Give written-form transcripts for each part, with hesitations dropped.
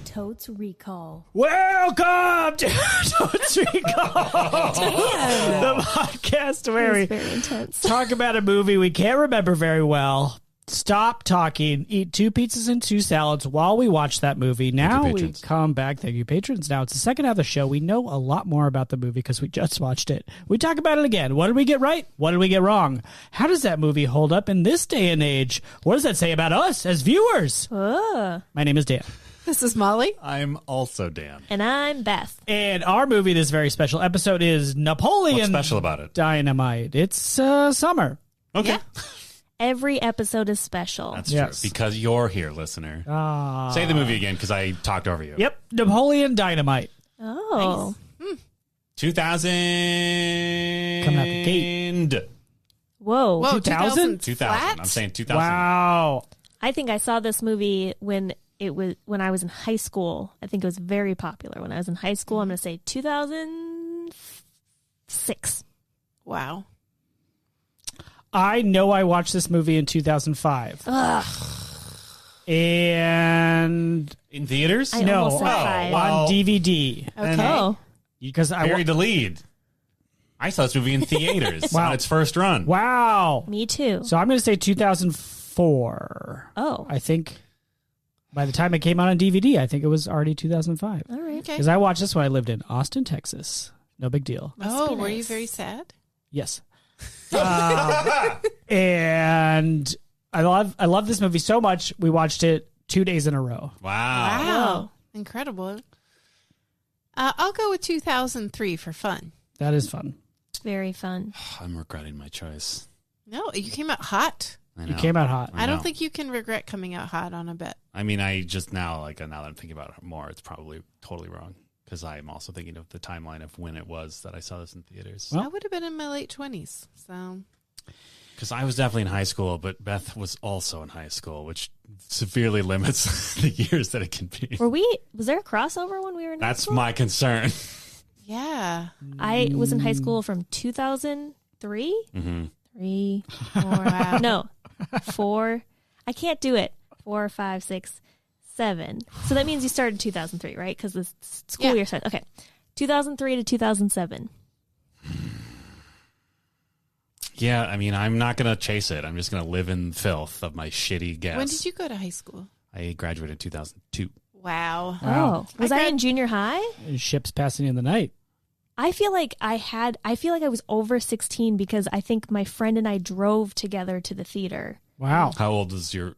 Totes Recall. Welcome to Totes Recall, the podcast where we talk about a movie we can't remember very well. Stop talking, eat 2 pizzas and 2 salads while we watch that movie. Now we come back. Thank you, patrons. Now it's the second half of the show. We know a lot more about the movie because we just watched it. We talk about it again. What did we get right? What did we get wrong? How does that movie hold up in this day and age? What does that say about us as viewers? My name is Dan. This is Molly. I'm also Dan. And I'm Beth. And our movie, this very special episode, is Napoleon What's special about it? Dynamite. It's summer. Okay. Yeah. Every episode is special. That's true. Because you're here, listener. Say the movie again because I talked over you. Yep. Napoleon Dynamite. Oh. Nice. 2000. Coming out the gate. Whoa. 2000? 2000. I'm saying 2000. Wow. I think I saw this movie when I was in high school. I think it was very popular when I was in high school. I'm going to say 2006. Wow. I know I watched this movie in 2005. Ugh. And In theaters? I almost said five. On DVD. Okay. Oh. Because I Buried the lead. I saw this movie in theaters Wow. on its first run. Wow. Me too. So I'm going to say 2004. Oh. I think by the time it came out on DVD, I think it was already 2005. All right. Okay. Because I watched this when I lived in Austin, Texas. No big deal. Oh, be were you nice. very sad? Yes. And I love this movie so much. We watched it 2 days in a row. Wow. Wow. Incredible. I'll go with 2003 for fun. That is fun. Very fun. I'm regretting my choice. No, you came out hot. I You know. came out hot. I don't know. think you can regret coming out hot on a bet. I mean, I just now that I'm thinking about it more, it's probably totally wrong. Because I'm also thinking of the timeline of when it was that I saw this in theaters. Well- I would have been in my late 20s. So Because I was definitely in high school, but Beth was also in high school, which severely limits the years that it can be. Was there a crossover when we were in high That's school? my concern. yeah. I was in high school from 2003? Mm-hmm. 3, 4, no, 4. I can't do it. 4, 5, 6, 7. So that means you started in 2003, right? Because the school year started. Okay. 2003 to 2007. Yeah, I mean, I'm not going to chase it. I'm just going to live in filth of my shitty guess. When did you go to high school? I graduated in 2002. Wow. Wow. Oh. Was I in junior high? Ships passing in the night. I feel like I was over 16 because I think my friend and I drove together to the theater. Wow. How old was your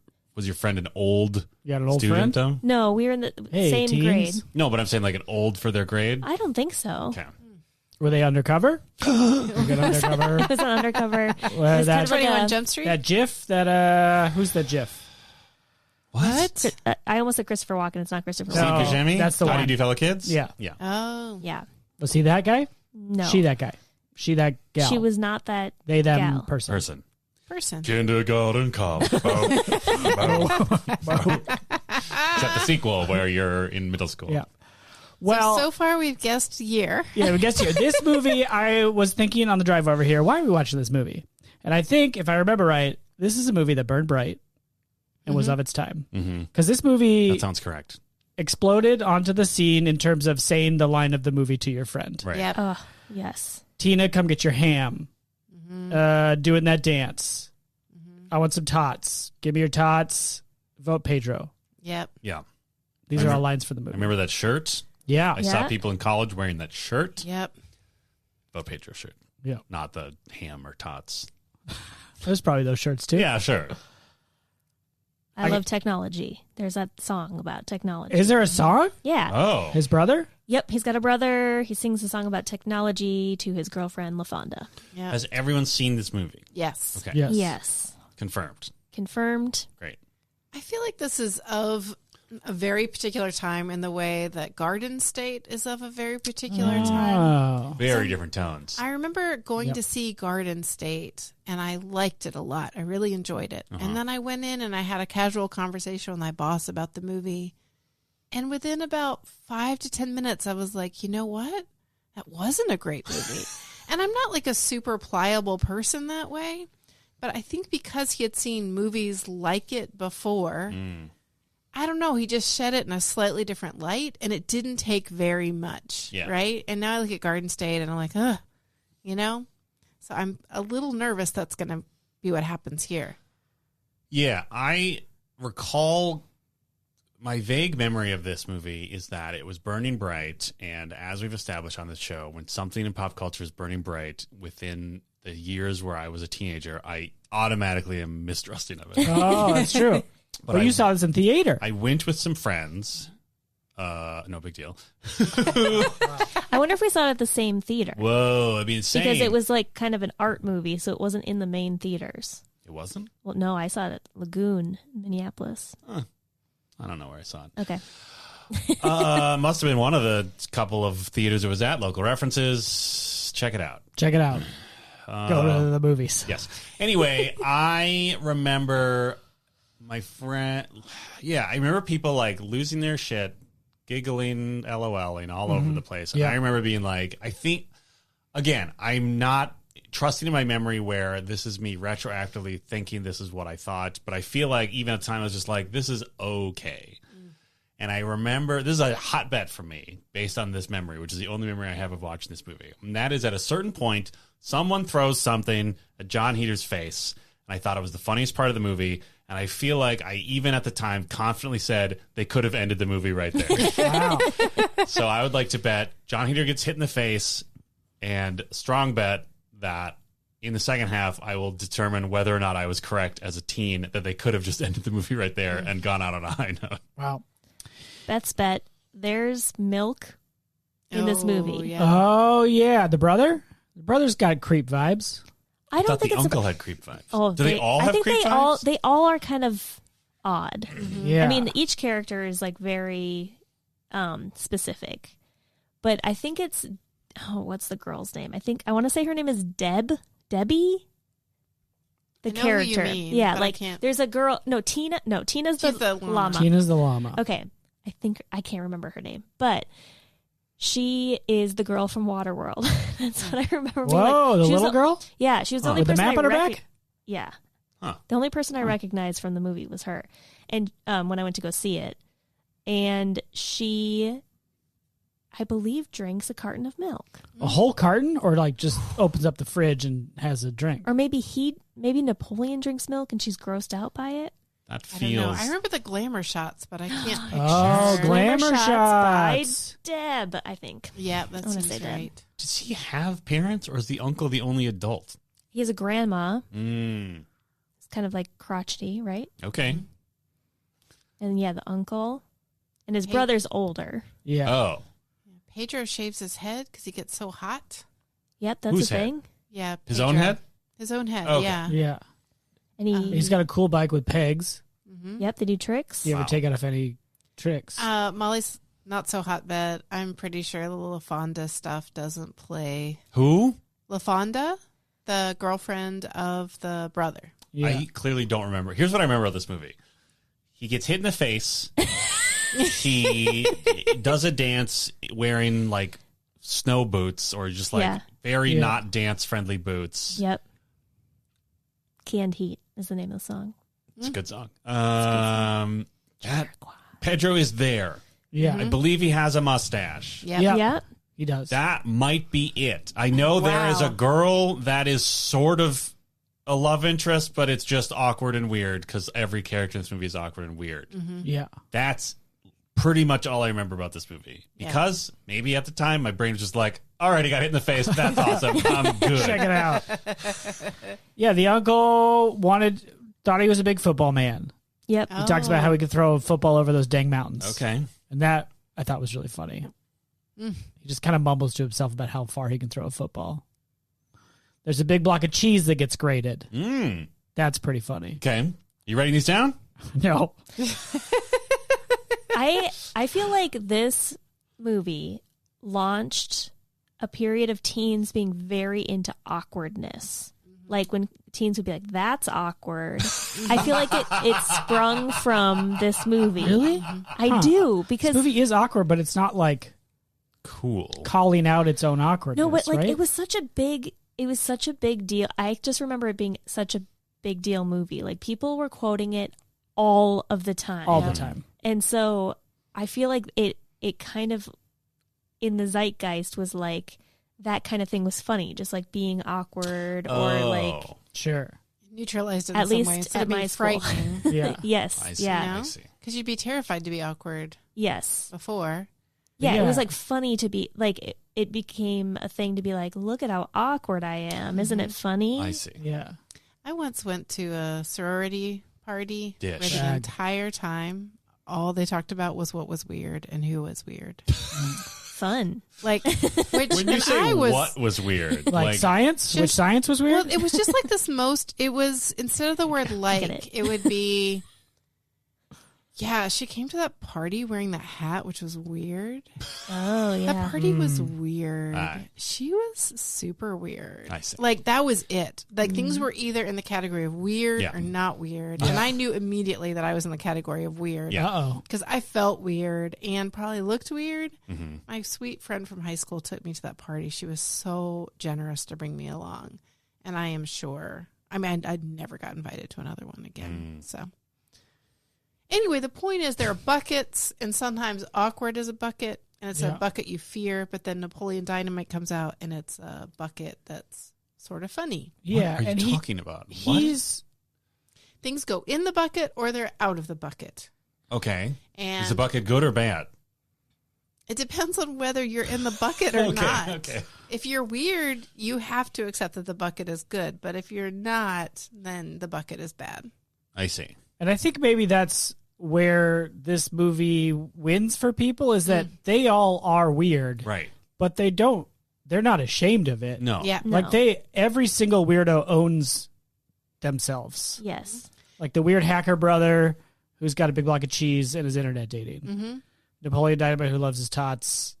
friend an old You got an old student, friend? though? No, we were in the Hey, same teens? grade. No, but I'm saying like an old for their grade. I don't think so. Okay. Were they undercover? Good undercover. It was an undercover. Well, It's kind of like 21 a- Jump Street? that GIF, that, who's that GIF? What? I almost said Christopher Walken. It's not Christopher No. Walken. Steve Buscemi? that's the How one. do you do, fellow kids? Yeah. Yeah. Oh. Yeah. Was he that guy? No. She that guy. She that gal. She was not that They, them gal. person. Person. Kindergarten Cop. Except the sequel where you're in middle school. Yeah. Well, So far we've guessed year. yeah, I guess here. This movie, I was thinking on the drive over here, why are we watching this movie? And I think, if I remember right, this is a movie that burned bright and was of its time. Mm-hmm. Because this movie That sounds correct. exploded onto the scene in terms of saying the line of the movie to your friend. Right. Yep. Oh, yes. Tina, come get your ham. Doing that dance. I want some tots. Give me your tots. Vote Pedro. Yep. Yeah. These are all lines for the I movie. remember that shirt. Yeah. I saw Yeah. people in college wearing that shirt. Yep. The Pedro shirt. Yeah. Not the ham or tots. There's probably those shirts too. Yeah, sure. I love technology. There's that song about technology. Is there a song? Yeah. Oh. His brother? Yep. He's got a brother. He sings a song about technology to his girlfriend, LaFonda. Yep. Has everyone seen this movie? Yes. Okay. Yes. Yes. Confirmed. Confirmed. Great. I feel like this is of a very particular time in the way that Garden State is of a very particular time. Very different tones. I remember going to see Garden State, and I liked it a lot. I really enjoyed it. And then I went in and I had a casual conversation with my boss about the movie. And within about 5 to 10 minutes, I was like, you know what? That wasn't a great movie. And I'm not like a super pliable person that way. But I think because he had seen movies like it before, I don't know, he just shed it in a slightly different light, and it didn't take very much, right? And now I look at Garden State, and I'm like, ugh, you know? So I'm a little nervous that's going to be what happens here. Yeah, I recall my vague memory of this movie is that it was burning bright, and as we've established on this show, when something in pop culture is burning bright within the years where I was a teenager, I automatically am mistrusting of it. Oh, that's true. But you saw this in theater. I went with some friends. No big deal. I wonder if we saw it at the same theater. Whoa, that'd be insane. Because it was like kind of an art movie, so it wasn't in the main theaters. It wasn't? Well, no, I saw it at Lagoon, Minneapolis. Huh. I don't know where I saw it. Okay. Must have been one of the couple of theaters it was at. Local references. Check it out. Check it out. Go to the movies. Yes. Anyway, I remember my friend. Yeah, I remember people like losing their shit, giggling, LOLing all over the place. And I remember being like, I think, again, I'm not trusting in my memory where this is me retroactively thinking this is what I thought, but I feel like even at the time I was just like, this is okay. And I remember, this is a hot bet for me based on this memory, which is the only memory I have of watching this movie. And that is at a certain point, someone throws something at John Heater's face, and I thought it was the funniest part of the movie. And I feel like I even at the time confidently said they could have ended the movie right there. Wow. So I would like to bet John Heater gets hit in the face, and strong bet that in the second half I will determine whether or not I was correct as a teen that they could have just ended the movie right there and gone out on a high note. Wow. Bet's bet. There's milk in this movie. Yeah. Oh, yeah. The brother? The brother's got creep vibes. I don't think the it's uncle had creep vibes. Oh, Do they all have I think creep they vibes? They all are kind of odd. Yeah. I mean, each character is like very specific, but I think it's what's the girl's name? I want to say her name is Debbie. The I know character, who you mean, yeah, but like I can't. there's a girl. No, Tina. No, Tina's She's the the llama. llama. Tina's the llama. Okay, I think I can't remember her name, but she is the girl from Waterworld. That's what I remember. Being Whoa, like, the she was little girl? Yeah, she was the only With the person map I on her back? Yeah. Huh. The only person I recognized from the movie was her. And when I went to go see it, and she, I believe, drinks a carton of milk. A whole carton, or like just opens up the fridge and has a drink? Or maybe Napoleon drinks milk and she's grossed out by it. That I don't know. feels. I remember the glamour shots, but I can't picture. Oh, glamour Shots shots. by Deb, I think. Yeah, that I wanna seems say that. right. Does he have parents, or is the uncle the only adult? He has a grandma. Mm. It's kind of like crotchety, right? Okay. And yeah, the uncle. And his Hey. brother's older. Yeah. Oh. Pedro shaves his head because he gets so hot. Yep, that's Whose a head? thing. Yeah, His Pedro. own head? His own head. Okay. Yeah. Yeah. And He's got a cool bike with pegs. yep, they do tricks. Do you ever Wow. take out any tricks? Molly's not so hot bet. I'm pretty sure the LaFonda stuff doesn't play. Who? LaFonda, the girlfriend of the brother. Yeah. I clearly don't remember. Here's what I remember of this movie. He gets hit in the face. He does a dance wearing like snow boots or just like very Yeah. not dance friendly boots. Yep. Canned Heat is the name of the song. It's a good song. Pedro is there. Yeah. I believe he has a mustache. Yep. Yeah. Yep. He does. That might be it. I know there is a Wow. girl that is sort of a love interest, but it's just awkward and weird because every character in this movie is awkward and weird. Yeah. That's pretty much all I remember about this movie. Because maybe at the time my brain was just like, all right, he got hit in the face. That's awesome. I'm good. Check it out. Yeah, the uncle thought he was a big football man. Yep. He talks about how he could throw a football over those dang mountains. Okay. And that I thought was really funny. He just kind of mumbles to himself about how far he can throw a football. There's a big block of cheese that gets grated. Mm. That's pretty funny. Okay. You writing these down? No. I feel like this movie launched a period of teens being very into awkwardness. Like when teens would be like, that's awkward. I feel like it sprung from this movie. Really? I do, because this movie is awkward, but it's not like cool calling out its own awkwardness. no, but like right? it was such a big deal. I just remember it being such a big deal movie. Like people were quoting it all of the time. All the time. And so I feel like it kind of in the zeitgeist was like that kind of thing was funny, just like being awkward or like sure neutralized in at some least way instead at of being my school. frightening. yeah. Yes. I see. Yeah. I see. Because you'd be terrified to be awkward Yes. before. Yeah, Yeah. it was like funny to be like it became a thing to be like, look at how awkward I am. Isn't it funny? I see. Yeah. I once went to a sorority party Dish. where the Shag. entire time all they talked about was what was weird and who was weird. Fun. Like, which When you and say I was, what was weird, Like science? Which just- science was weird? well, it was just like this most, it was, instead of the word get like, it. it would be, yeah, she came to that party wearing that hat, which was weird. Oh yeah. That party was weird. Aye. She was super weird. I see. Like that was it. Like things were either in the category of weird Yeah. or not weird. And I knew immediately that I was in the category of weird. Yeah. Uh-oh. Because I felt weird and probably looked weird. Mm-hmm. My sweet friend from high school took me to that party. She was so generous to bring me along. And I am sure, I mean, I'd never got invited to another one again. So anyway, the point is there are buckets, and sometimes awkward is a bucket, and it's Yeah. a bucket you fear, but then Napoleon Dynamite comes out, and it's a bucket that's sort of funny. Yeah. What are and you talking about? What? he's Things go in the bucket or they're out of the bucket. Okay. And Is the bucket good or bad? it depends on whether you're in the bucket or not. Okay. If you're weird, you have to accept that the bucket is good. But if you're not, then the bucket is bad. I see. And I think maybe that's where this movie wins for people is that they all are weird, Right. but they're not ashamed of it. No. Yeah. No. Like every single weirdo owns themselves. Yes. Like the weird hacker brother who's got a big block of cheese and is internet dating. Mm-hmm. Napoleon Dynamite who loves his tots.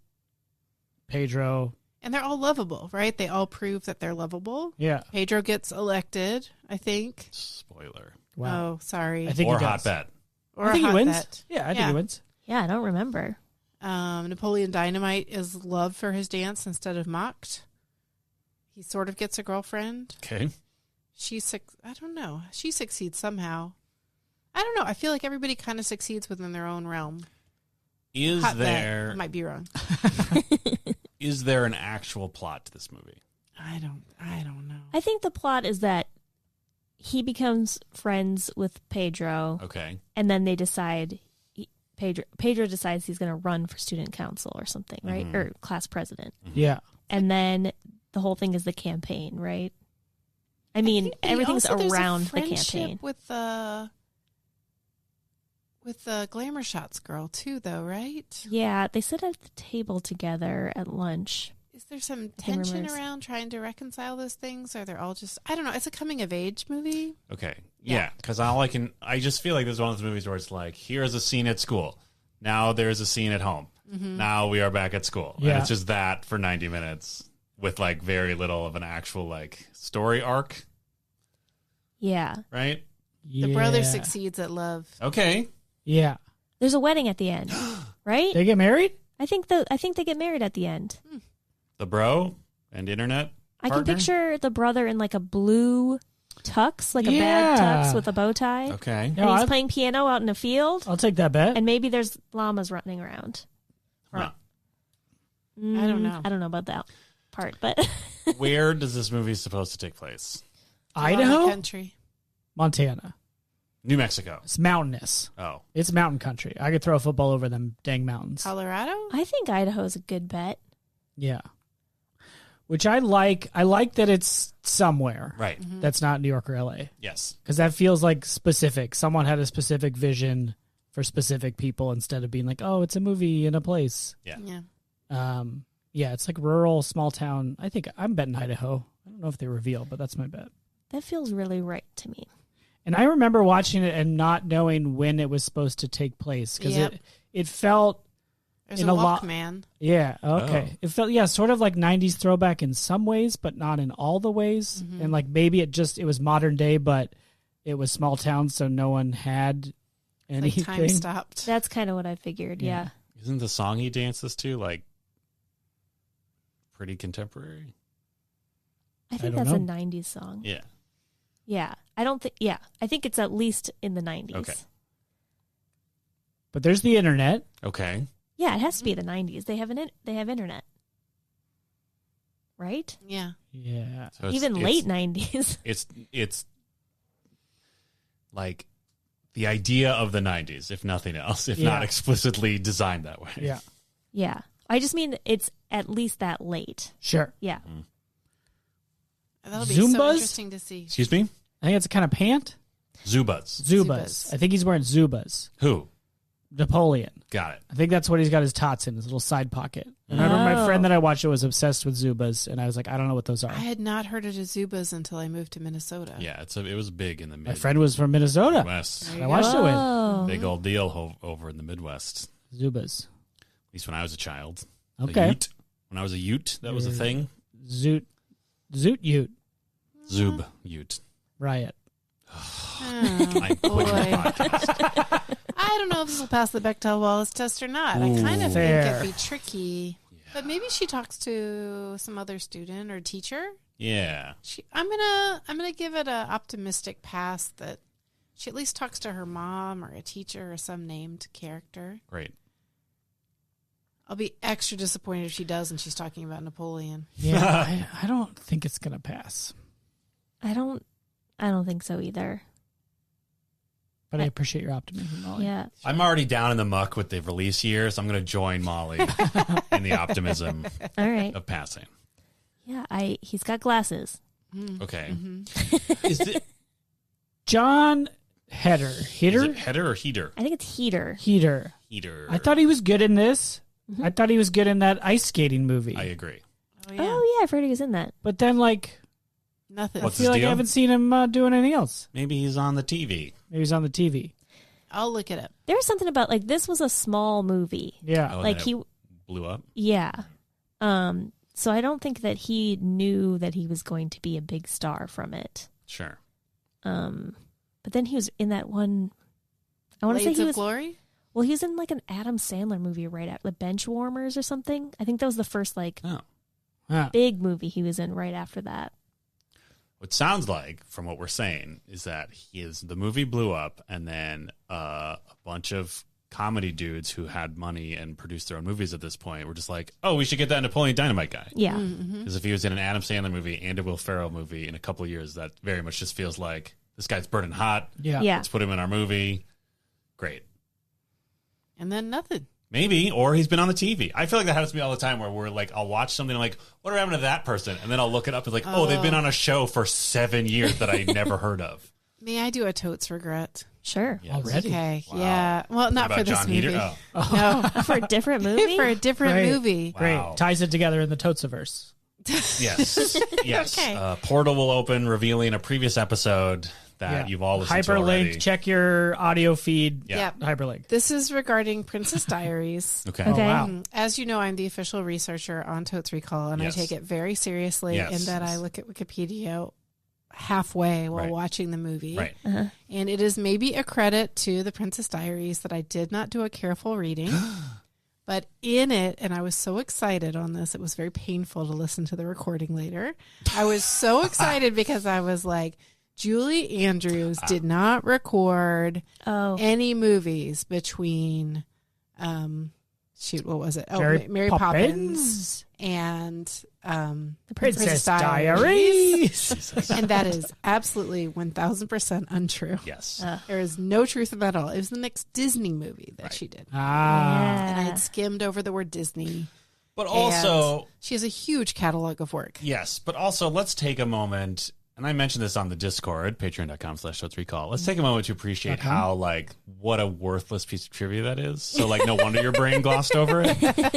Pedro. And they're all lovable, right? They all prove that they're lovable. Yeah. Pedro gets elected, I think. Spoiler. Wow. Oh, sorry. I think Or he hot does. bet. Or I think a he hot wins. bet. Yeah, I think Yeah. he wins. Yeah, I don't remember. Napoleon Dynamite is loved for his dance instead of mocked. He sort of gets a girlfriend. Okay. I don't know. She succeeds somehow. I don't know. I feel like everybody kind of succeeds within their own realm. Is Hot bet. there I might be wrong. is there an actual plot to this movie? I don't know. I think the plot is that he becomes friends with Pedro, Okay. and then they decide Pedro decides he's going to run for student council or something, right? Mhm. Or class president. Yeah. And then the whole thing is the campaign, right? I mean, everything's There's a around the friendship campaign. with the Glamour Shots girl too, though, right? Yeah, they sit at the table together at lunch. Is there some think tension rumors. around trying to reconcile those things? Or they're all just, I don't know. It's a coming of age movie. Okay. Yeah. Yeah. Because I just feel like this is one of those movies where it's like, here's a scene at school. Now there's a scene at home. Mm-hmm. Now we are back at school. Yeah. And it's just that for 90 minutes with like very little of an actual like story arc, Yeah. right? The brother Yeah. succeeds at love. Okay. Yeah. There's a wedding at the end, right? They get married? I think they get married at the end. The bro and internet. I can partner? picture the brother in like a blue tux, like a Yeah. bad tux with a bow tie. Okay. Yeah, And he's I'll, playing piano out in a field, I'll take that bet. and maybe there's llamas running around. Huh. I don't know. I don't know about that part, but Where does this movie supposed to take place? Idaho? Country. Montana. New Mexico. It's mountainous. Oh. It's mountain country. I could throw a football over them dang mountains. Colorado? I think Idaho's a good bet. Yeah. Which I like. I like that it's somewhere Right. that's not New York or LA. Yes. Because that feels like specific. Someone had a specific vision for specific people instead of being like, oh, it's a movie in a place. Yeah. Yeah. Yeah, it's like rural, small town. I think I'm betting Idaho. I don't know if they reveal, but that's my bet. That feels really right to me. And I remember watching it and not knowing when it was supposed to take place because it felt There's in a a lot. Walkman. Yeah. Okay. It felt sort of like 90s throwback in some ways, but not in all the ways. Mm-hmm. And like maybe it was modern day, but it was small town, so no one had anything. Like time stopped. That's kind of what I figured. Yeah. Isn't the song he dances to like pretty contemporary? I think don't that's a know. 90s song. Yeah. Yeah. I don't think, I think it's at least in the 90s. Okay. But there's the internet. Okay. Yeah, it has to be the 90s. They have they have internet. Right? Yeah. Yeah. So Even late 90s. It's like the idea of the 90s, if nothing else, if not explicitly designed that way. Yeah. Yeah. I just mean it's at least that late. Sure. Yeah. That'll be so Zumbas? interesting to see. Excuse me? I think it's a kind of pant. Zubas. Zubas. I think he's wearing Zubas. Who? Napoleon. Got it. I think that's what he's got his tots in, his little side pocket. And I remember my friend that I watched it was obsessed with Zubas, and I was like, I don't know what those are. I had not heard of Zubas until I moved to Minnesota. Yeah, it was big in the My friend was from Minnesota. Midwest. I watched it with Oh. Big old deal over in the Midwest. Zubas. At least when I was a child. Okay. A Ute. When I was a Ute, that was a thing. Zoot Ute. Zub Ute. Riot. Oh, I quit your boy. podcast. I don't know if this will pass the Bechdel Wallace test or not. I kind of Fair. think it'd be tricky. But maybe she talks to some other student or teacher. Yeah. I'm gonna give it an optimistic pass that she at least talks to her mom or a teacher or some named character. Great. I'll be extra disappointed if she does and she's talking about Napoleon. Yeah, I don't think it's going to pass. I don't think so either. But I appreciate your optimism, Molly. Yeah. I'm already down in the muck with the release year, so I'm going to join Molly in the optimism All right. of passing. Yeah, he's got glasses. Okay. Mm-hmm. Is it John Heder. header or heater? I think it's Heater. Heater. Heater. I thought he was good in this. I thought he was good in that ice skating movie. I agree. Oh, yeah. Oh, yeah, I forgot he was in that. But then, like, Nothing. What's I feel his like deal? I haven't seen him doing anything else. Maybe he's on the TV. Maybe he's on the TV. I'll look it up. There was something about, like, this was a small movie. Yeah. Oh, Like, that he, blew up. yeah. So I don't think that he knew that he was going to be a big star from it. Sure. But then he was in that one, I want to say Blades he of was, Glory? well, he was in, like, an Adam Sandler movie right after, the Bench Warmers or something. I think that was the first, like, Oh. big movie he was in right after that. What sounds like, from what we're saying, is that the movie blew up, and then a bunch of comedy dudes who had money and produced their own movies at this point were just like, oh, we should get that Napoleon Dynamite guy. Yeah. Because if he was in an Adam Sandler movie and a Will Ferrell movie in a couple of years, that very much just feels like this guy's burning hot. Yeah. Yeah. Let's put him in our movie. Great. And then nothing. Maybe, or he's been on the TV. I feel like that happens to me all the time where we're like, I'll watch something, I'm like, what happened to that person? And then I'll look it up and like, oh, they've been on a show for 7 years that I never heard of. May I do a totes regret? Sure. Yes. Already? Okay. Wow. Yeah. Well, What not about for this John movie. Heater? Oh. No. For a different movie? For a different Great. movie. Great. Wow. Ties it together in the Totesaverse. Yes. Yes. Okay. Portal will open, revealing a previous episode that you've all listened to already. Hyperlink. Check your audio feed. Yeah. Yep. Hyperlink. This is regarding Princess Diaries. Okay. Okay. Oh, wow. As you know, I'm the official researcher on Totes Recall, and Yes. I take it very seriously Yes. in that I look at Wikipedia halfway while Right. watching the movie. Right. And it is maybe a credit to the Princess Diaries that I did not do a careful reading. But in it, and I was so excited on this, it was very painful to listen to the recording later. I was so excited because I was like, Julie Andrews did not record Oh. any movies between, what was it? Oh, Mary Mary Poppins. Poppins and The Princess Diaries. Diaries. And that is absolutely 1,000% untrue. Yes. There is no truth in that at all. It was the next Disney movie that she did. Ah. And I Yeah. had skimmed over the word Disney. But also, And she has a huge catalog of work. yes, but also let's take a moment, and I mentioned this on the Discord, patreon.com/TotesRecall. Let's take a moment to appreciate how, like, what a worthless piece of trivia that is. So, like, no wonder your brain glossed over it,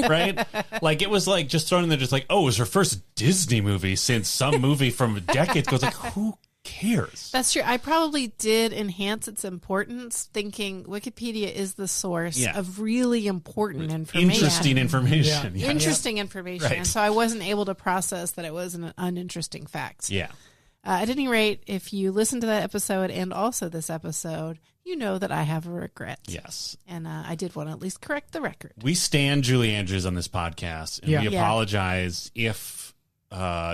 right? Like, it was, like, just thrown in there just like, oh, it was her first Disney movie since some movie from decades ago. It's like, who cares? That's true. I probably did enhance its importance, thinking Wikipedia is the source of really important information. Interesting information. Yeah. Interesting information. Right. And so I wasn't able to process that it was an uninteresting fact. Yeah. At any rate, if you listen to that episode and also this episode, you know that I have a regret. Yes. And I did want to at least correct the record. We stand Julie Andrews on this podcast, and we apologize if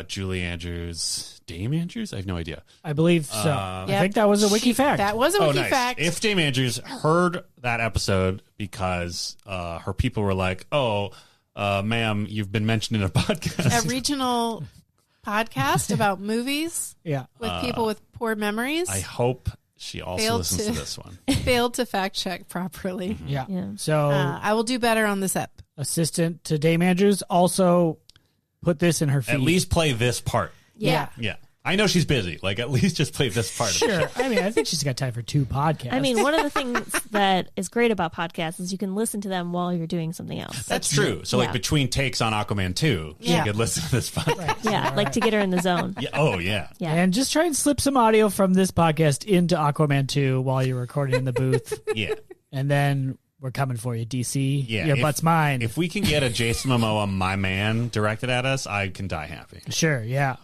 Julie Andrews... Dame Andrews? I have no idea. I believe so. I think that was a wiki fact. That was a wiki fact. If Dame Andrews heard that episode because her people were like, oh, ma'am, you've been mentioned in a podcast. A regional podcast about movies with people with poor memories. I hope she also listens to this one. Failed to fact check properly. Mm-hmm. Yeah. So I will do better on this ep. Assistant to Dame Andrews also put this in her feed. At least play this part. Yeah. Yeah. I know she's busy. Like, at least just play this part. Sure. Of it. I mean, I think she's got time for 2 podcasts. I mean, one of the things that is great about podcasts is you can listen to them while you're doing something else. That's true. So, like, between takes on Aquaman 2, you could listen to this podcast. Yeah, like to get her in the zone. Yeah. Oh, yeah. Yeah. And just try and slip some audio from this podcast into Aquaman 2 while you're recording in the booth. Yeah. And then we're coming for you, DC. Yeah. Your butt's mine. If we can get a Jason Momoa, my man, directed at us, I can die happy. Sure, yeah.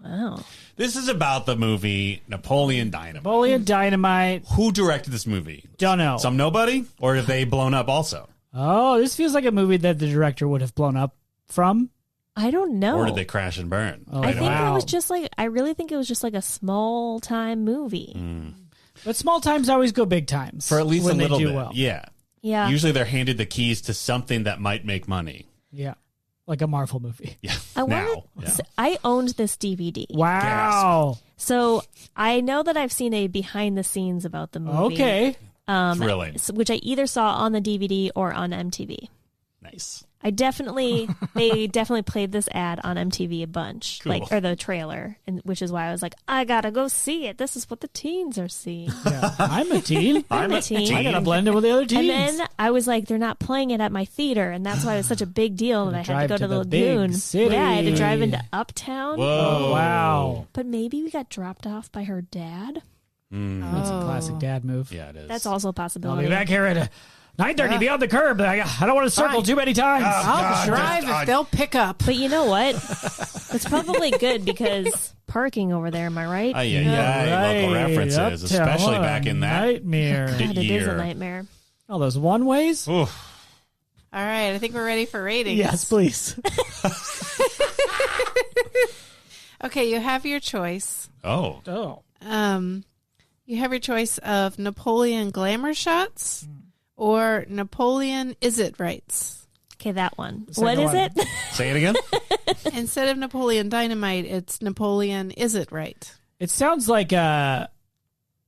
Wow. This is about the movie Napoleon Dynamite. Napoleon Dynamite. Who directed this movie? Don't know. Some nobody? Or have they blown up also? Oh, this feels like a movie that the director would have blown up from. I don't know. Or did they crash and burn? Oh, I think it was just like, I really think it was just like a small time movie. But small times always go big times. For at least when a little they do bit. well. Yeah. Yeah. Usually they're handed the keys to something that might make money. Yeah. Like a Marvel movie. Yeah. I owned this DVD. Wow. So I know that I've seen a behind the scenes about the movie. Okay. Thrilling. Which I either saw on the DVD or on MTV. Nice. They definitely played this ad on MTV a bunch, Cool. or the trailer, and which is why I was like, I gotta go see it. This is what the teens are seeing. Yeah. I'm a teen. I'm a teen. I gotta blend in with the other teens. And then I was like, they're not playing it at my theater, and that's why it was such a big deal that I had to go to the Lagoon. big city. Yeah, I had to drive into Uptown. Whoa. Oh, wow. But maybe we got dropped off by her dad. That's a classic dad move. Yeah, it is. That's also a I'll possibility. be back here at 9:30 beyond the curb. I don't want to circle too many times. I'll drive if they'll pick up. But you know what? It's probably good because parking over there, am I right? Local references, Uptown, especially back in that nightmare. God, it is year. a nightmare. All those one ways. Oof. All right, I think we're ready for ratings. Yes, please. Okay, you have your choice. Oh. You have your choice of Napoleon glamour shots or Napoleon is it rights. Okay, that one. Second What is one. it? Say it again. Instead of Napoleon Dynamite, it's Napoleon is it right. It sounds like a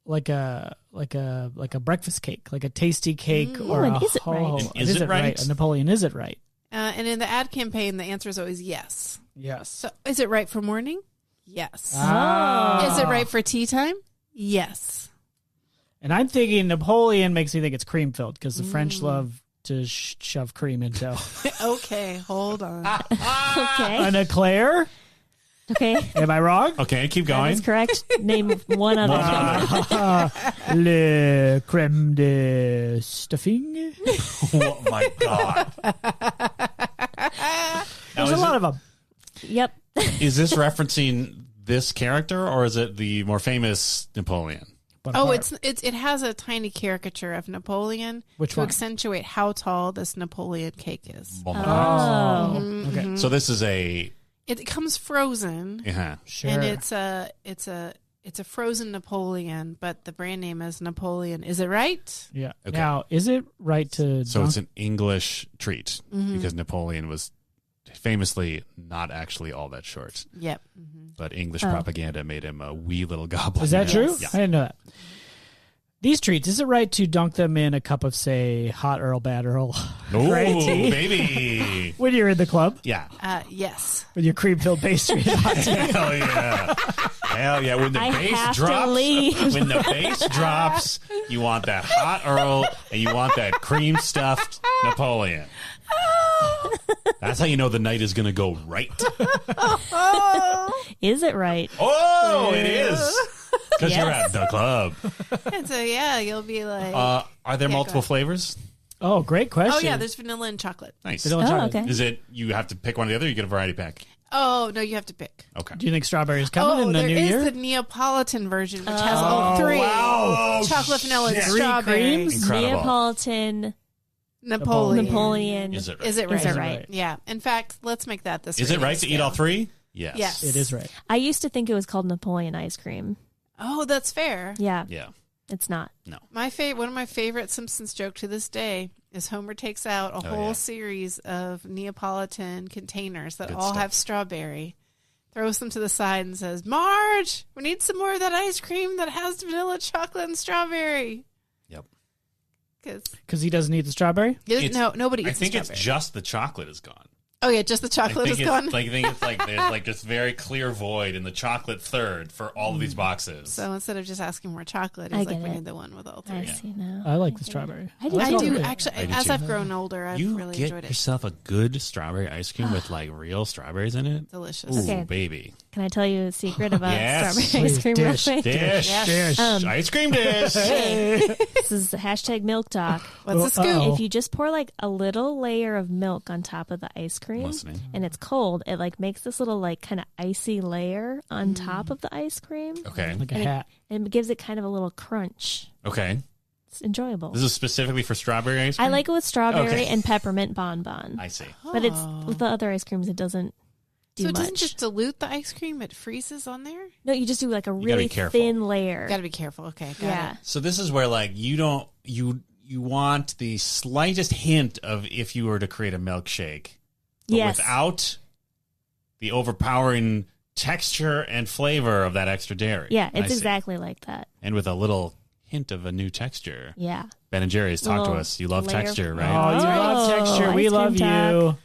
breakfast cake, like a tasty cake or and a is it right? And is it right? A Napoleon is it right? And in the ad campaign, the answer is always yes. Yes. So is it right for morning? Yes. Ah. Is it right for tea time? Yes. And I'm thinking Napoleon makes me think it's cream filled because the French love to shove cream into. Okay, hold on. Okay. An eclair? Okay. Am I wrong? Okay, keep That going. is correct. Name one other thing. Le crème de stuffing. Oh my god. There's a lot of them. Yep. Is this referencing this character or is it the more famous Napoleon? It has a tiny caricature of Napoleon Which to one? accentuate how tall this Napoleon cake is. Oh. Okay. So this is a It comes frozen, Sure. and it's a frozen Napoleon, but the brand name is Napoleon. Is it right? Yeah. Okay. Now, is it right to So dunk? it's an English treat because Napoleon was famously not actually all that short, Yep. but English propaganda made him a wee little goblin. Is that true? Yeah. I didn't know that. These treats, is it right to dunk them in a cup of, say, hot Earl, bad Earl? Ooh, Great tea? Baby. When you're in the club Yeah. with Yes. your cream-filled pastry. Hell yeah. Hell yeah. When the I bass have to drops, leave. when the bass drops, you want that hot Earl and you want that cream stuffed Napoleon. That's how you know the night is going to go right. Is it right? Oh, it is. Because Yes. you're at the club. And so, yeah, you'll be like, Are there multiple flavors? Oh, great question. oh, yeah, there's vanilla and chocolate. Nice. Vanilla Oh, chocolate. okay. Is it you have to pick one or the other? Or you get a variety pack. Oh, no, you have to pick. Okay. Do you think strawberries coming in the there new is year? the Neapolitan version, which has all three. wow. Chocolate, vanilla, and Three strawberry. creams? Incredible. Neapolitan, Napoleon. Is it right? Is it right? Is it right? Yeah. In fact, let's make that this Is it right to rating eat all scale. three? Yes. Yes. It is right. I used to think it was called Napoleon ice cream. Oh, that's fair. Yeah, Yeah. it's not. No. One of my favorite Simpsons joke to this day is Homer takes out a whole yeah. series of Neapolitan containers that Good all stuff. have strawberry, throws them to the side and says, "Marge, we need some more of that ice cream that has vanilla, chocolate, and strawberry." Yep. Because he doesn't eat the strawberry? No, nobody I eats think the it's strawberry. just the chocolate is gone. Oh yeah, just the chocolate is gone. I think it's like there's like this very clear void in the chocolate third for all of these boxes. So instead of just asking more chocolate, I he's like, get we it. need the one with all I three. see now. I like the strawberry. I do like I too. do strawberry. actually. I do As too. I've grown older, I've you really get enjoyed it. yourself a good strawberry ice cream with like real strawberries in it. Delicious. Ooh, Okay. baby. Can I tell you a secret about Yes. strawberry ice cream real Dish. quick? Dish. Yes. Ice cream dish. This is hashtag milk talk. What's the scoop? Uh-oh. If you just pour like a little layer of milk on top of the ice cream Listening. and it's cold, it like makes this little like kind of icy layer on top of the ice cream. Okay. Like a And hat. it gives it kind of a little crunch. Okay. It's enjoyable. This is specifically for strawberry ice cream? I like it with strawberry Okay. and peppermint bonbon. I see. But it's with the other ice creams, it doesn't do So it much. doesn't just dilute the ice cream; it freezes on there. No, you just do like a gotta really be careful. thin layer. Got to be careful. Okay, got Yeah. it. So this is where like you want the slightest hint of if you were to create a milkshake, but Yes. without the overpowering texture and flavor of that extra dairy. Yeah, I it's see. exactly like that. And with a little hint of a new texture. Yeah. Ben and Jerry's, talk to Little us. You love layer- texture, Oh, right? you love texture. We ice cream love talk. you.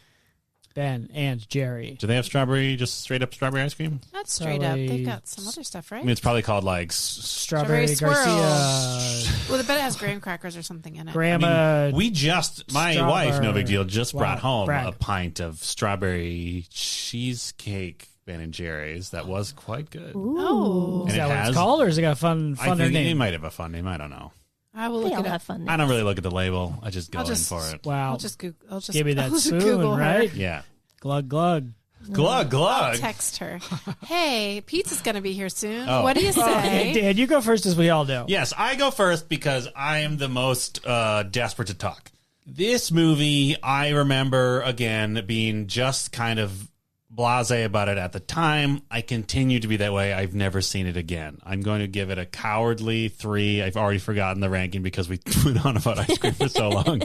Ben and Jerry. Do they have strawberry, just straight up strawberry ice cream? Not straight up. They've got some other stuff, I right? mean, it's probably called like Strawberry Strawberry Garcia. Well, I bet it has graham crackers or something in it. Grandma. my wife, no big deal, just brought home brag. a pint of strawberry cheesecake Ben and Jerry's that was quite good. Oh, And Is it that what has, it's called, or is it got a funner I think it name? might have a fun name. I don't know. I will They look all it up. have fun I names. don't really look at the label. I just go I'll just- in for it. Wow. I'll just Google. I'll just Give me that I'll just spoon, Google her. right? Yeah. Glug, glug. Glug, I'll glug. text her. Hey, pizza's going to be here soon. Oh. What do you Hey, say? Dan, you go first, as we all do. Yes, I go first because I am the most desperate to talk. This movie, I remember, again, being just kind of blasé about it at the time. I continue to be that way. I've never seen it again. I'm going to give it a cowardly 3. I've already forgotten the ranking because we went on about ice cream for so long.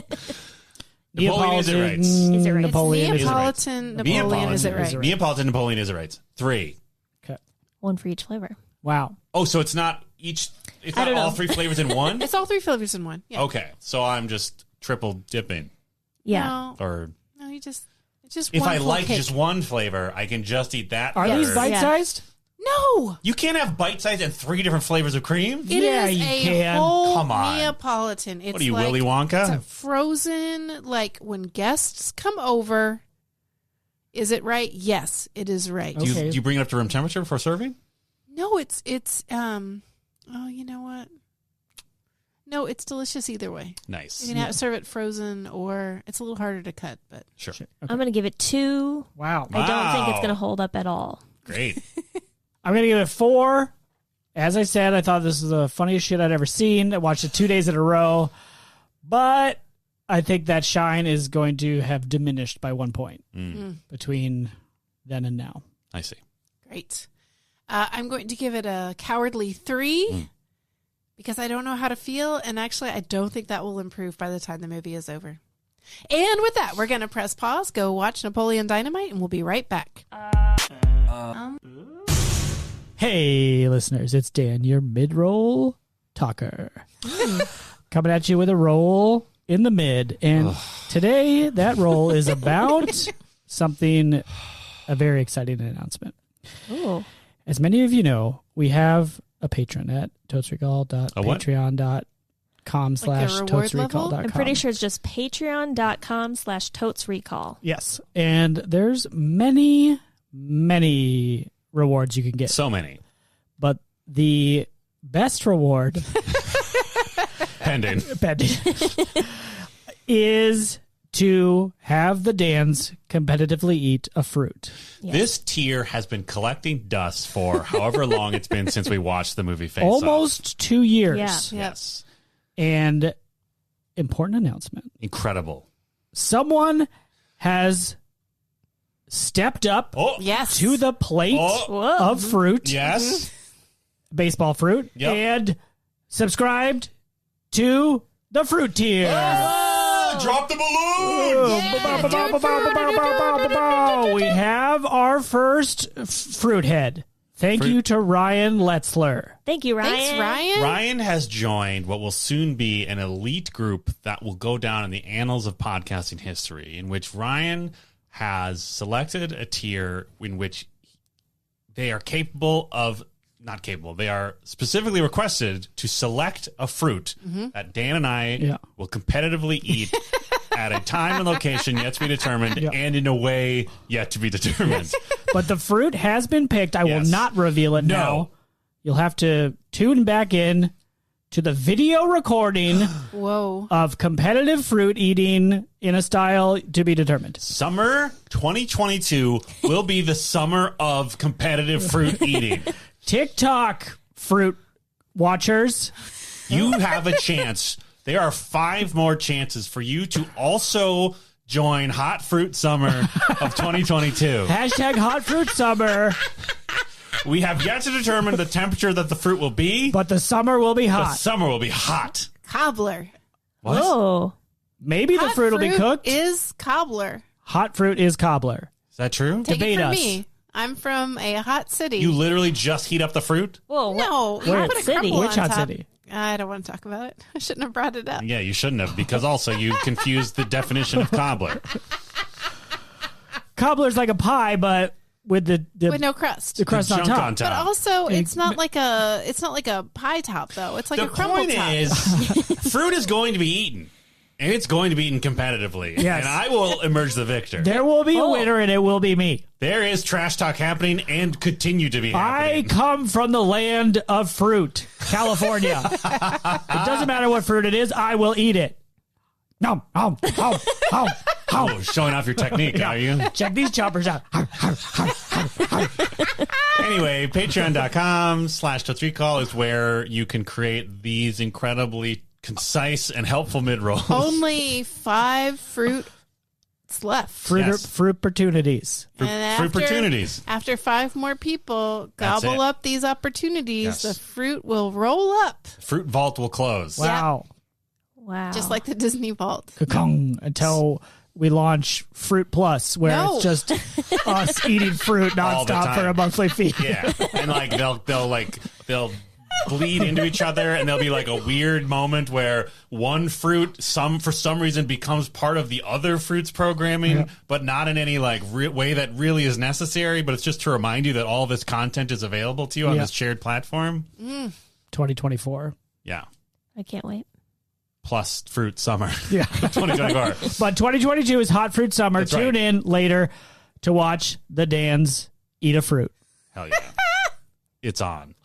Napoleon is it right? Is it right? Napoleon It's is it right. Neapolitan Napoleon, is it right? Neapolitan Napoleon is it right? 3. Okay. One for each flavor. Wow. Oh, so it's not each. It's I not don't all know. 3 flavors in one. It's all 3 flavors in one. Yeah. Okay, so I'm just triple dipping, Yeah. or No, it's just if one I full like cake. just one flavor, I can just eat that. Are these third. bite-sized? No, You can't have bite size and 3 different flavors of cream. it is Yeah, you a can. whole Come on. Neapolitan. It's What are you, like, Willy It's a Wonka? frozen, like when guests come over. Is it right? Yes, it is right. Do Okay. you bring it up to room temperature before serving? No, it's oh, you know what? No, it's delicious either way. Nice. You can serve it frozen, or it's a little harder to cut, but Sure. I'm going to give it 2. Wow. I don't think it's Wow. going to hold up at all. Great. I'm going to give it 4. As I said, I thought this was the funniest shit I'd ever seen. I watched it 2 days in a row. But I think that shine is going to have diminished by 1 point between then and now. I see. great. I'm going to give it a cowardly 3 because I don't know how to feel, and actually I don't think that will improve by the time the movie is over. And with that, we're going to press pause, go watch Napoleon Dynamite, and we'll be right back. Hey, listeners, it's Dan, your mid-roll talker. Coming at you with a roll in the mid. And today, that roll is about something, a very exciting announcement. Ooh. As many of you know, we have a patron at totesrecall.patreon. patreon.com/totesrecall.com. I'm pretty sure it's just patreon.com/totesrecall. Yes. And there's many, many rewards you can get. So many. But the best reward pending is to have the Dans competitively eat a fruit. Yes. This tier has been collecting dust for however long it's been since we watched the movie Face Almost Off. 2 years. Yeah. Yes. And important announcement. Incredible. Someone has stepped up Yes. to the plate of fruit. Yes. Baseball fruit. Yep. And subscribed to the fruit tier. Drop the balloon! We have our first fruit head. Thank you to Ryan Letzler. Thank you, Ryan. Thanks, Ryan. Ryan has joined what will soon be an elite group that will go down in the annals of podcasting history, in which Ryan has selected a tier in which they are capable of, not capable, they are specifically requested to select a fruit that Dan and I will competitively eat at a time and location yet to be determined and in a way yet to be determined. But the fruit has been picked. I will not reveal it now. You'll have to tune back in to the video recording of competitive fruit eating in a style to be determined. Summer 2022 will be the summer of competitive fruit eating. TikTok fruit watchers, you have a chance. There are 5 more chances for you to also join Hot Fruit Summer of 2022. Hashtag Hot Fruit Summer. We have yet to determine the temperature that the fruit will be. But the summer will be hot. The summer will be hot. Cobbler. What? Oh. Maybe the fruit will be cooked. Is cobbler. Hot fruit is cobbler. Is that true? Take Debate it from us. me. I'm from a hot city. You literally just heat up the fruit? Whoa. No. Where? You put a City? crumble Which on hot top. city? I don't want to talk about it. I shouldn't have brought it up. Yeah, you shouldn't have, because also you confused the definition of cobbler. Cobbler's like a pie, but with With no crust. the crust on Junk top. on top. But also, it's not like a pie top though. It's like The a crumble point top. is, fruit is going to be eaten. And it's going to be eaten competitively. Yes. And I will emerge the victor. There will be a winner, and it will be me. There is trash talk happening and continue to be I happening. come from the land of fruit, California. It doesn't matter what fruit it is, I will eat it. Nom, nom, nom, nom, nom. Oh, showing off your technique, are you? Check these choppers out. Anyway, patreon.com/totesrecall is where you can create these incredibly concise and helpful mid-rolls. Only 5 fruits left. Fruit opportunities. And Fruit opportunities. After 5 more people That's gobble it. up these opportunities, Yes. the fruit will roll up. Fruit vault will close. Wow. Wow. Just like the Disney Vault. Ka-kong, until we launch Fruit Plus, where No. it's just us eating fruit All the nonstop time. for a monthly fee. Yeah, and like they'll bleed into each other, and there'll be like a weird moment where one fruit for some reason becomes part of the other fruit's programming, but not in any like way that really is necessary. But it's just to remind you that all this content is available to you on this shared platform. 2024. Yeah, I can't wait. plus fruit summer. Yeah. 2024. But 2022 is Hot Fruit Summer. That's Tune right. in later to watch the Dans eat a fruit. Hell yeah, it's on.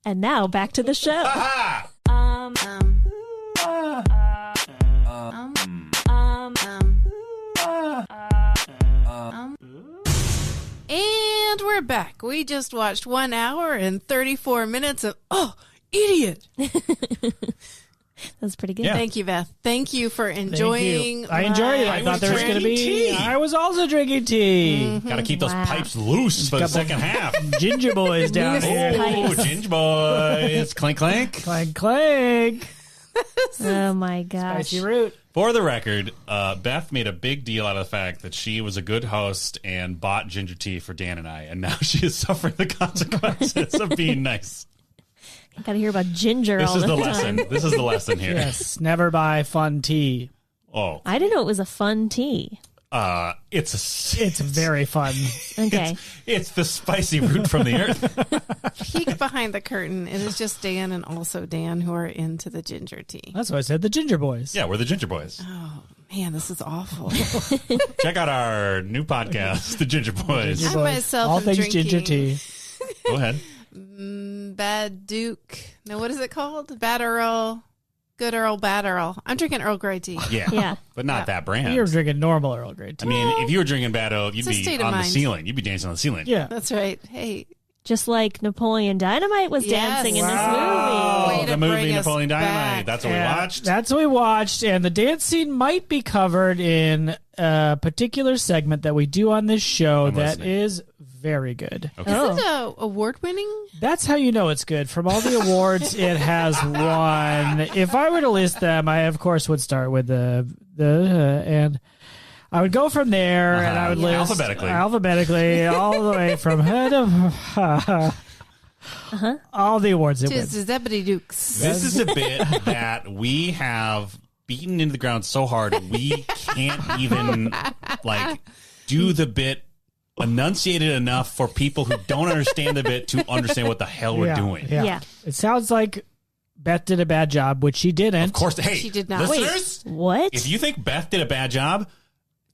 And now back to the show. And we're back. We just watched 1 hour and 34 minutes of, idiot. That's pretty good. Yeah. Thank you, Beth. Thank you for enjoying. I enjoyed it. I I thought was there was going to drinking be. tea. I was also drinking tea. Got to keep those Wow. pipes loose for the Couple- second half. Ginger boys down Loose here. pipes. Oh, ginger boys, clink clank. Clank, clank. Oh my gosh. Spicy root. For the record, Beth made a big deal out of the fact that she was a good host and bought ginger tea for Dan and I, and now she is suffering the consequences of being nice. Got to hear about ginger This all is the the time. lesson. This is the lesson here. Yes, never buy fun tea. Oh, I didn't know it was a fun tea. It's very fun. Okay. It's the spicy root from the earth. Peek behind the curtain. It is just Dan and also Dan who are into the ginger tea. That's why I said the Ginger Boys. Yeah, we're the Ginger Boys. Oh, man, this is awful. Check out our new podcast, The Ginger Boys. Ginger I Boys. myself All am things drinking ginger tea. Go ahead. Bad Duke. No, what is it called? Bad Earl. Good Earl, Bad Earl. I'm drinking Earl Grey tea. Yeah. Yeah. But not that brand. You're drinking normal Earl Grey tea. I mean, if you were drinking Bad Earl, you'd It's a be state of on the mind. ceiling. You'd be dancing on the ceiling. Yeah. That's right. Hey, Just like Napoleon Dynamite was Yes. dancing in this Oh, Way movie. to the movie bring us Napoleon Dynamite. back. That's what we watched. That's what we watched, and the dance scene might be covered in a particular segment that we do on this show I'm that listening. is very good. Okay. is it award-winning? That's how you know it's good. From all the awards it has won. If I were to list them, I of course would start with the and I would go from there, and I would list alphabetically all the way from head of all the awards it Tis wins. the Zebedee Dukes. This is a bit that we have beaten into the ground so hard we can't even like do the bit enunciated enough for people who don't understand the bit to understand what the hell we're doing. Yeah. It sounds like Beth did a bad job, which she didn't. Of course, hey, She did not. listeners, What? if you think Beth did a bad job,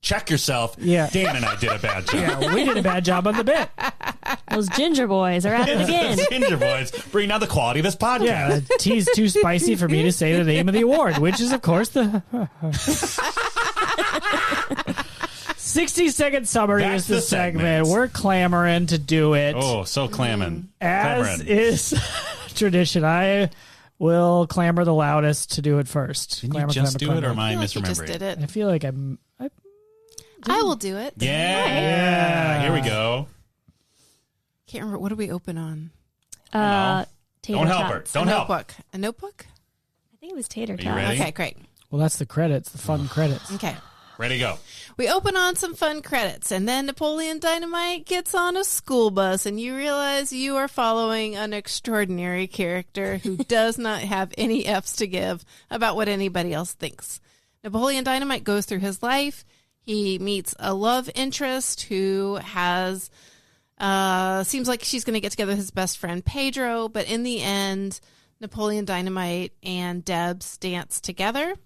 check yourself. Yeah. Dan and I did a bad job. Yeah, we did a bad job on the bit. Those ginger boys are at it again. The Ginger Boys bring down the quality of this podcast. Yeah, the tea's too spicy for me to say the name of the award, which is, of course, the 60-second summary That's is the the segment. segment. We're clamoring to do it. Oh, so clamming. As Clamoring. is tradition, I will clamor the loudest to do it first. Didn't Clamor, you just clamor, do it, or clamor. am I I feel like you just misremembering? did it. I feel like I will do it. Yeah. Here we go. Can't remember. What do we open on? Tater Don't help her. tots. Don't a help. notebook. A notebook? I think it was tater you tots. ready? Okay, great. Well, that's the credits, the fun credits. Okay. Ready to go. We open on some fun credits, and then Napoleon Dynamite gets on a school bus, and you realize you are following an extraordinary character who does not have any F's to give about what anybody else thinks. Napoleon Dynamite goes through his life. He meets a love interest who has seems like she's going to get together with his best friend Pedro, but in the end, Napoleon Dynamite and Debs dance together.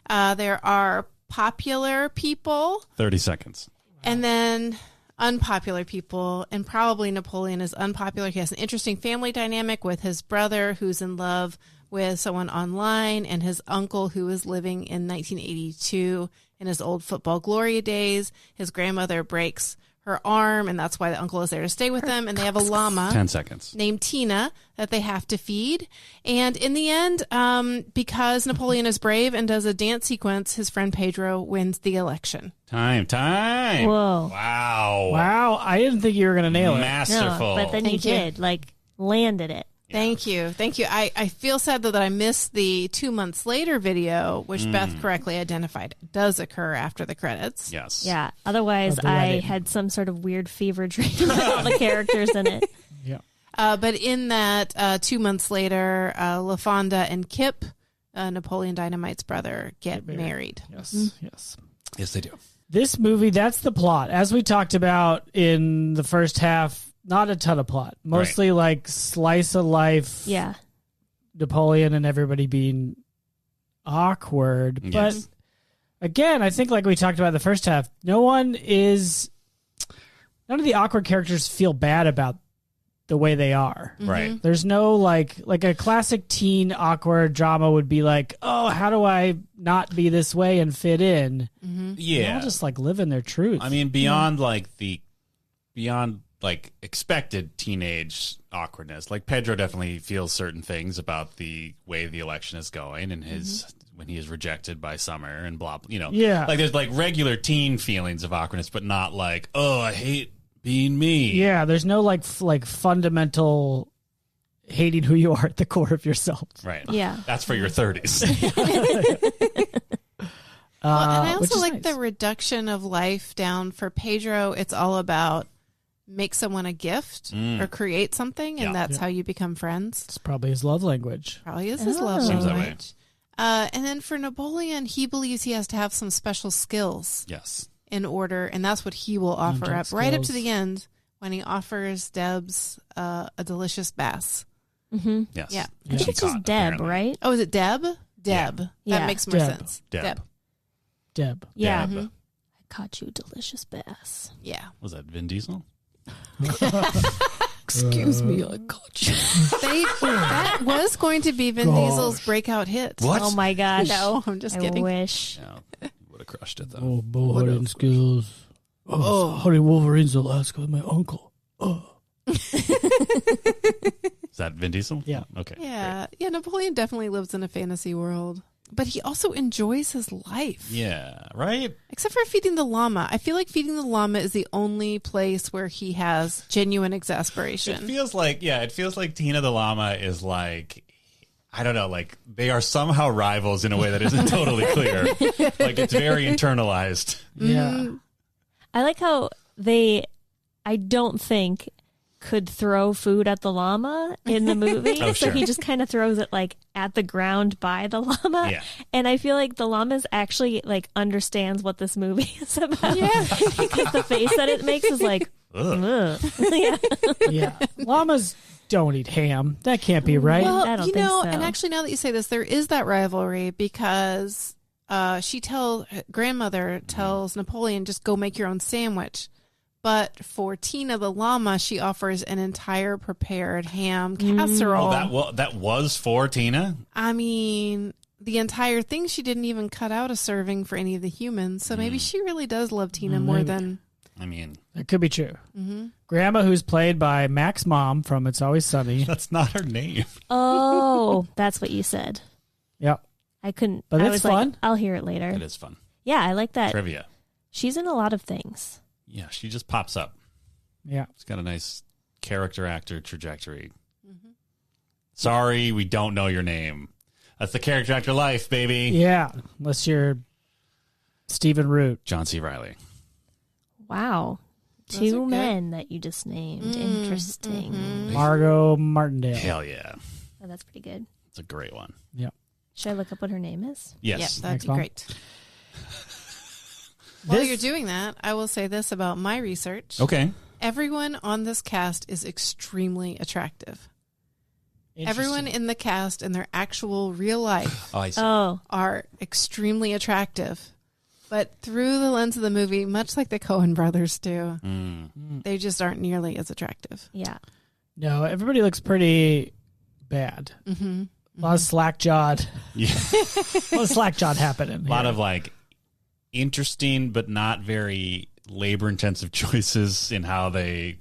There are popular people 30 seconds. and then unpopular people, and probably Napoleon is unpopular. He has an interesting family dynamic with his brother who's in love with someone online, and his uncle who is living in 1982 in his old football glory days. His grandmother breaks her arm, and that's why the uncle is there to stay with them. And they have a llama 10 seconds. named Tina that they have to feed. And in the end, because Napoleon is brave and does a dance sequence, his friend Pedro wins the election. Time. Whoa. Wow. Wow, I didn't think you were going to nail it. Masterful. No, but then you Thank you. did. Like, landed it. Thank you. I feel sad though that I missed the 2 months later video, which Beth correctly identified does occur after the credits. Yes. Yeah. Otherwise, Of the I wedding. had some sort of weird fever dream about all the characters in it. Yeah. But in that 2 months later, LaFonda and Kip, Napoleon Dynamite's brother, get married. Yes, yes. Yes, they do. This movie, that's the plot. As we talked about in the first half, not a ton of plot. Mostly like slice of life. Yeah. Napoleon and everybody being awkward. Yes. But again, I think like we talked about in the first half, none of the awkward characters feel bad about the way they are. Right. There's no like a classic teen awkward drama would be like, oh, how do I not be this way and fit in? They Yeah. all just like live in their truth. I mean, beyond expected teenage awkwardness, like Pedro definitely feels certain things about the way the election is going and his when he is rejected by Summer and blah, Yeah. like there's like regular teen feelings of awkwardness, but not like, oh, I hate being me. yeah, there's no like fundamental hating who you are at the core of yourself. Right. Yeah. That's for your 30s. Well, and I which also is like nice. the reduction of life down for Pedro. It's all about make someone a gift or create something, and Yeah. that's how you become friends. It's probably his love language. Probably is his Oh. love Seems that language. And then for Napoleon, he believes he has to have some special skills. Yes. in order, and that's what he will offer up right up to the end when he offers Deb's a delicious bass. Mm-hmm. Yes. Yeah. I think it's just Deb, apparently. right? Oh, is it Deb? Deb. Yeah. That makes more Deb. sense. Deb. Yeah. Deb. Mhm. I caught you a delicious bass. Yeah. Was that Vin Diesel? Excuse me, I caught you. That was going to be Vin Diesel's breakout hit. What? Oh my gosh. No, I'm just I kidding. wish. Yeah, would have crushed it though. Oh, bow hunting skills. Oh, hunting Wolverines Alaska with my uncle. Oh. Is that Vin Diesel? Yeah. Okay. Yeah. Yeah, Napoleon definitely lives in a fantasy world. But he also enjoys his life. Great. Yeah. Right. Except for feeding the llama. I feel like feeding the llama is the only place where he has genuine It exasperation. feels like Tina the llama is like, I don't know, like they are somehow rivals in a way that isn't totally clear. Like it's very internalized. Yeah. I like how I don't think, could throw food at the llama in the movie. Oh, So sure. he just kind of throws it like at the ground by the llama. Yeah. And I feel like the llama actually like understands what this movie is about. Yeah. Because the face that it makes is like, Ugh. ugh. Yeah. Yeah. Llamas don't eat ham. That can't be right. Well, I don't you think know, so. and actually now that you say this, there is that rivalry because grandmother tells Napoleon, just go make your own sandwich. But for Tina the llama, she offers an entire prepared ham casserole. Oh, that was for Tina? I mean, the entire thing, she didn't even cut out a serving for any of the humans. So maybe she really does love Tina more maybe. than... I mean, That could be true. Mm-hmm. Grandma, who's played by Mac's mom from It's Always Sunny. that's not her name. Oh, that's what you said. Yep. I couldn't. But I it's was fun. like, I'll hear it later. It is fun. Yeah, I like that. Trivia. She's in a lot of things. Yeah, she just pops up. Yeah. She's got a nice character actor trajectory. Sorry, we don't know your name. That's the character actor life, baby. Yeah. Unless you're Stephen Root. John C. Reilly. Wow. Those are Two good. men that you just named. Interesting. Margot Martindale. Hell yeah. Oh, that's pretty good. It's a great one. Yep. Should I look up what her name is? Yes. Yeah, that'd Next be one. great. While This- you're doing that, I will say this about my research. Okay. Everyone on this cast is extremely attractive. Everyone in the cast in their actual real life Oh, I see. Oh, are extremely attractive. But through the lens of the movie, much like the Coen brothers do, they just aren't nearly as attractive. yeah. No, everybody looks pretty bad. Mm-hmm. A lot of slack-jawed. Yeah. A lot of slack-jawed happening. A lot of like interesting but not very labor-intensive choices in how they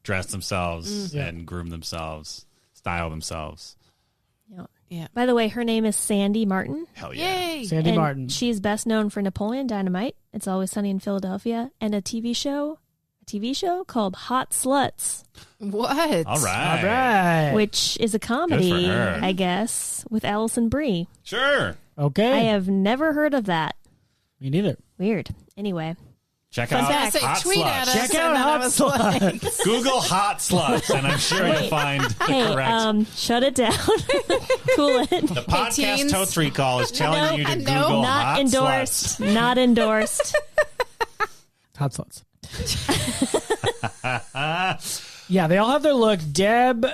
dress themselves and groom themselves, style themselves. Yeah. Yeah. By the way, her name is Sandy Martin. Hell yeah. Yay! Sandy and Martin. She's best known for Napoleon Dynamite. It's Always Sunny in Philadelphia, and a TV show called Hot Sluts, What? All All right. right. which is a comedy, Good for her. I guess, with Allison Brie. Sure. Okay. I have never heard of that. Me neither. Weird. Anyway, Check I was out gonna say, Hot tweet Sluts. at us. Check and out then I Hot was like, Sluts. Google Hot Sluts, and I'm sure you'll find the hey, correct. shut it down. Cool it. The podcast teens. Totes Recall is telling you to no, Google Not Hot endorsed. Sluts. Not endorsed. Hot sluts. Yeah, they all have their look. Deb,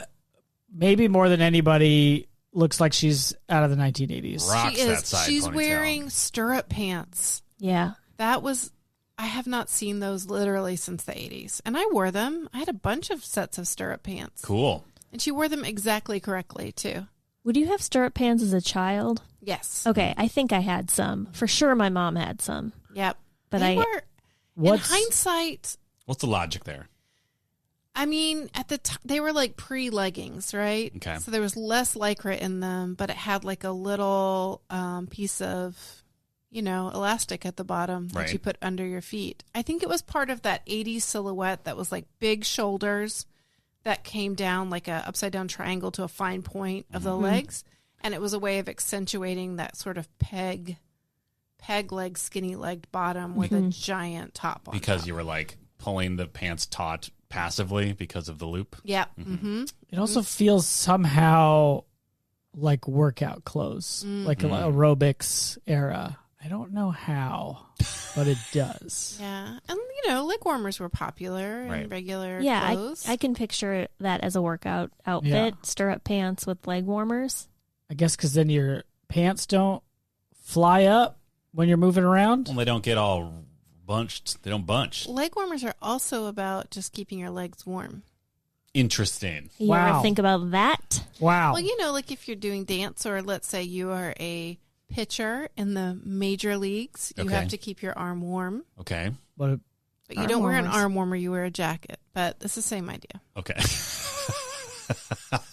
maybe more than anybody, looks like she's out of the 1980s. Rocks she that is. side She's ponytail. wearing stirrup pants. Yeah. That was. I have not seen those literally since the 80s. And I wore them. I had a bunch of sets of stirrup pants. Cool. And she wore them exactly correctly, too. Would you have stirrup pants as a child? Yes. Okay, I think I had some. For sure, my mom had some. Yep. But They I- were, in What's hindsight, What's the logic there? I mean, at the time, they were like pre-leggings, right? Okay. So there was less Lycra in them, but it had like a little piece of, elastic at the bottom Right. that you put under your feet. I think it was part of that 80s silhouette that was like big shoulders that came down like a upside down triangle to a fine point of the legs. And it was a way of accentuating that sort of peg leg, skinny legged bottom with a giant top on Because top. you were like pulling the pants taut passively because of the loop. Yep. Mm-hmm. It also feels somehow like workout clothes, like aerobics era. I don't know how. but it does. Yeah. And, leg warmers were popular in regular clothes. I can picture that as a workout outfit, stirrup pants with leg warmers. I guess because then your pants don't fly up when you're moving around. Well, they don't get all bunched. They don't bunch. Leg warmers are also about just keeping your legs warm. Interesting. You ever think about that? Wow. Well, like if you're doing dance, or let's say you are a pitcher in the major leagues, you have to keep your arm warm. Okay. But you don't wear an arm warmer, you wear a jacket. But it's the same idea. Okay.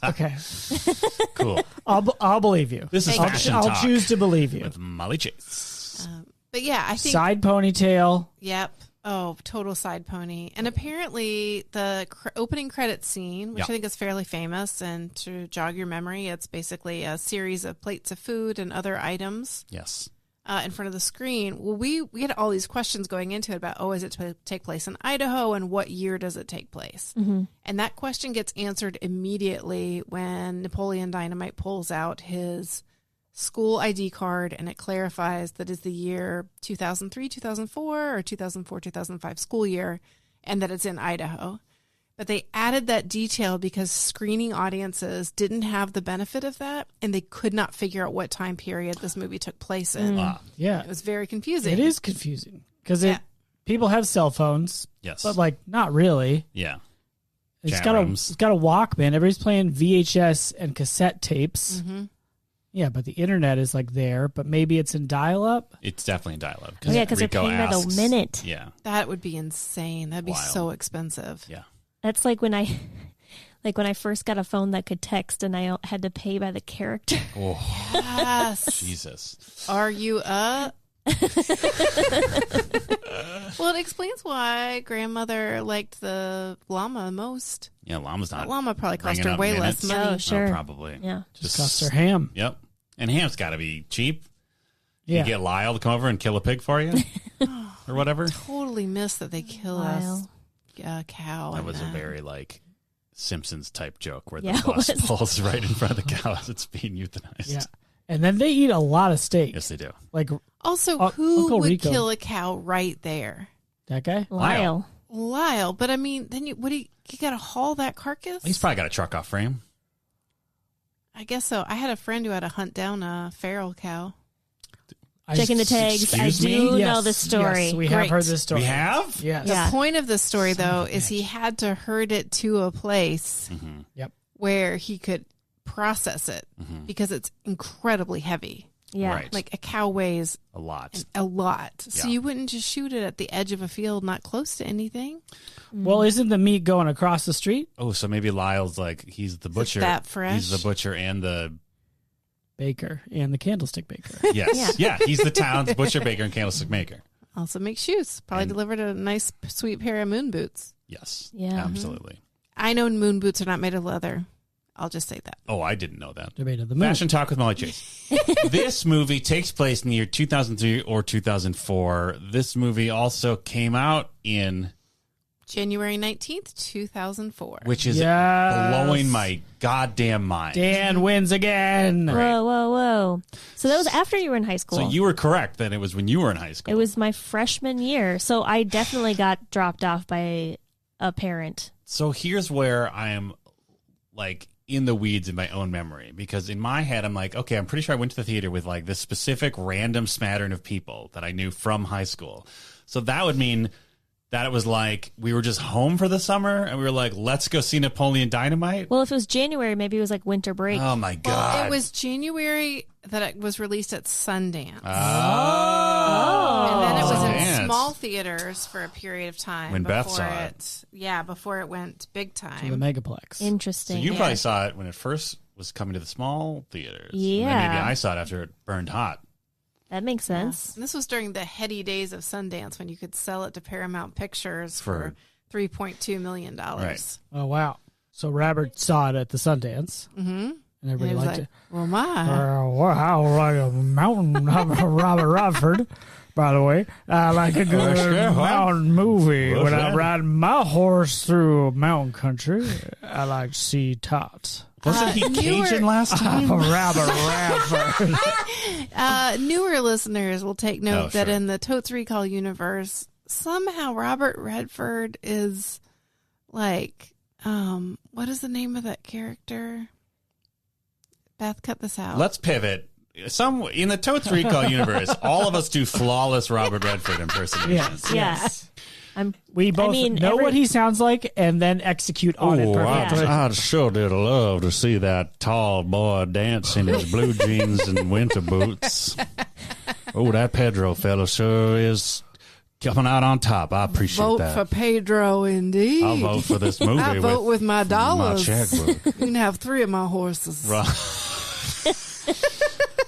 Okay. Cool. I'll believe you. This is fashion I'll talk choose to believe you. with Molly Chase. But yeah, I think... Side ponytail. Yep. Oh, total side pony. And apparently the opening credits scene, which I think is fairly famous, and to jog your memory, it's basically a series of plates of food and other items. Yes. In front of the screen. Well, we had all these questions going into it about, is it to take place in Idaho, and what year does it take place? Mm-hmm. And that question gets answered immediately when Napoleon Dynamite pulls out his school ID card, and it clarifies that it's the year 2003, 2004, or 2004, 2005 school year, and that it's in Idaho. But they added that detail because screening audiences didn't have the benefit of that, and they could not figure out what time period this movie took place in. Yeah. It was very confusing. It is confusing because people have cell phones. Yes. But not really. Yeah. It's got a Walkman. Everybody's playing VHS and cassette tapes. Mm-hmm. Yeah, but the internet is there, but maybe it's in dial-up. It's definitely in dial-up. Because they're paying by the minute. Yeah. That would be insane. That'd be so expensive. Yeah. That's like when I first got a phone that could text, and I had to pay by the character. Oh, yes. Jesus. Are you up? Well, it explains why grandmother liked the llama most. Yeah, llama's not. That llama probably cost her way less money. Oh, sure. Probably. Yeah. Just costs her ham. Yep. And ham's got to be cheap. Yeah. You get Lyle to come over and kill a pig for you or whatever. Totally missed that they kill us. Cow. That was a very Simpsons type joke where Yeah, the bus pulls right in front of the cow as it's being euthanized. Yeah. And then they eat a lot of steak. Yes, they do. Also, who Uncle would Rico. kill a cow right there? That guy? Lyle. But I mean, then you got to haul that carcass? He's probably got a truck off frame. I guess so. I had a friend who had to hunt down a feral cow. Checking the tags. Excuse I do me? know the story. Yes, we have heard this story. We have? Yes. The point of the story, though, is he had to herd it to a place where he could process it because it's incredibly heavy. Yeah. Right. Like a cow weighs A lot. So you wouldn't just shoot it at the edge of a field not close to anything. Well, isn't the meat going across the street? Oh, so maybe Lyle's he's the butcher. that fresh? He's the butcher and the... Baker and the candlestick baker. Yes. Yeah, he's the town's butcher, baker, and candlestick maker. Also makes shoes. Probably delivered a nice, sweet pair of moon boots. Yes. Yeah. Absolutely. I know moon boots are not made of leather. I'll just say that. Oh, I didn't know that. They're made of the moon. Fashion Talk with Molly Chase. This movie takes place in the year 2003 or 2004. This movie also came out in... January 19th, 2004. Which is Yes. blowing my goddamn mind. Dan wins again. Whoa. So that was after you were in high school. So you were correct that it was when you were in high school. It was my freshman year. So I definitely got dropped off by a parent. So here's where I am in the weeds in my own memory, because in my head I'm okay, I'm pretty sure I went to the theater with this specific random smattering of people that I knew from high school. So that would mean that it was we were just home for the summer and we were let's go see Napoleon Dynamite. Well, if it was January, maybe it was winter break. Oh my God. Well, it was January that it was released at Sundance. Oh. And then it was Sundance. in small theaters for a period of time. When Beth before saw it. Yeah, before it went big To the time. Megaplex. Interesting. So you probably saw it when it first was coming to the small theaters. Yeah. And then maybe I saw it after it burned hot. That makes sense. And this was during the heady days of Sundance when you could sell it to Paramount Pictures for $3.2 million. Right. Oh, wow. So Robert saw it at the Sundance. Mm-hmm. And everybody liked it. Well, my. Wow, like a mountain. I'm Robert Rodford, by the way. I like a good mountain movie. When I'm riding my horse through mountain country, I like to see Totes. Wasn't he Cajun last time? Robert Redford. Newer listeners will take note that sure. in the Totes Recall universe, somehow Robert Redford is like, what is the name of that character? Beth, cut this out. Let's pivot. In the Totes Recall universe, all of us do flawless Robert Redford impersonations. Yes. We both know what he sounds like and then execute on it perfectly. I sure did love to see that tall boy dance in his blue jeans and winter boots. Oh, that Pedro fella sure is coming out on top. I appreciate Vote that. for Pedro, indeed. I'll vote for this movie. I vote with my dollars. My checkbook. You can have 3 of my horses. Right.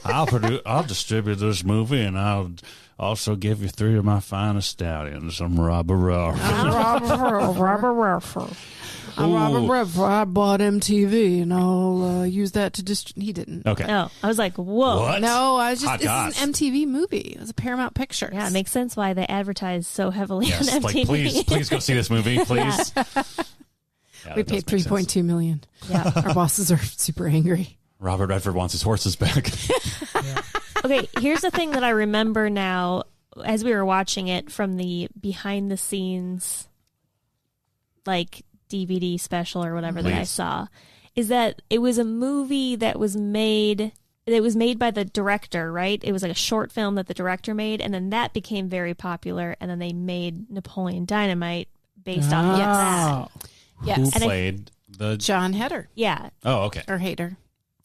I'll distribute this movie, and I'll also give you 3 of my finest stallions. I'm Robert Redford. Robert Redford. I'm Robert Redford. I bought MTV, and I'll use that to He didn't. Okay. No, I was like, whoa. What? No, this is goss. an MTV movie. It was a Paramount Pictures. Yeah, it makes sense why they advertise so heavily Yes, on MTV. like please go see this movie, please. We paid $3.2 million. Yeah. Our bosses are super angry. Robert Redford wants his horses back. Okay, here's the thing that I remember now as we were watching it from the behind the scenes, like DVD special or whatever that I saw, is that it was a movie that was made. It was made by the director, right? It was like a short film that the director made, and then that became very popular, and then they made Napoleon Dynamite based off of that. Yes. Who And played the... John Heder. Yeah. Oh, okay. Or Hader.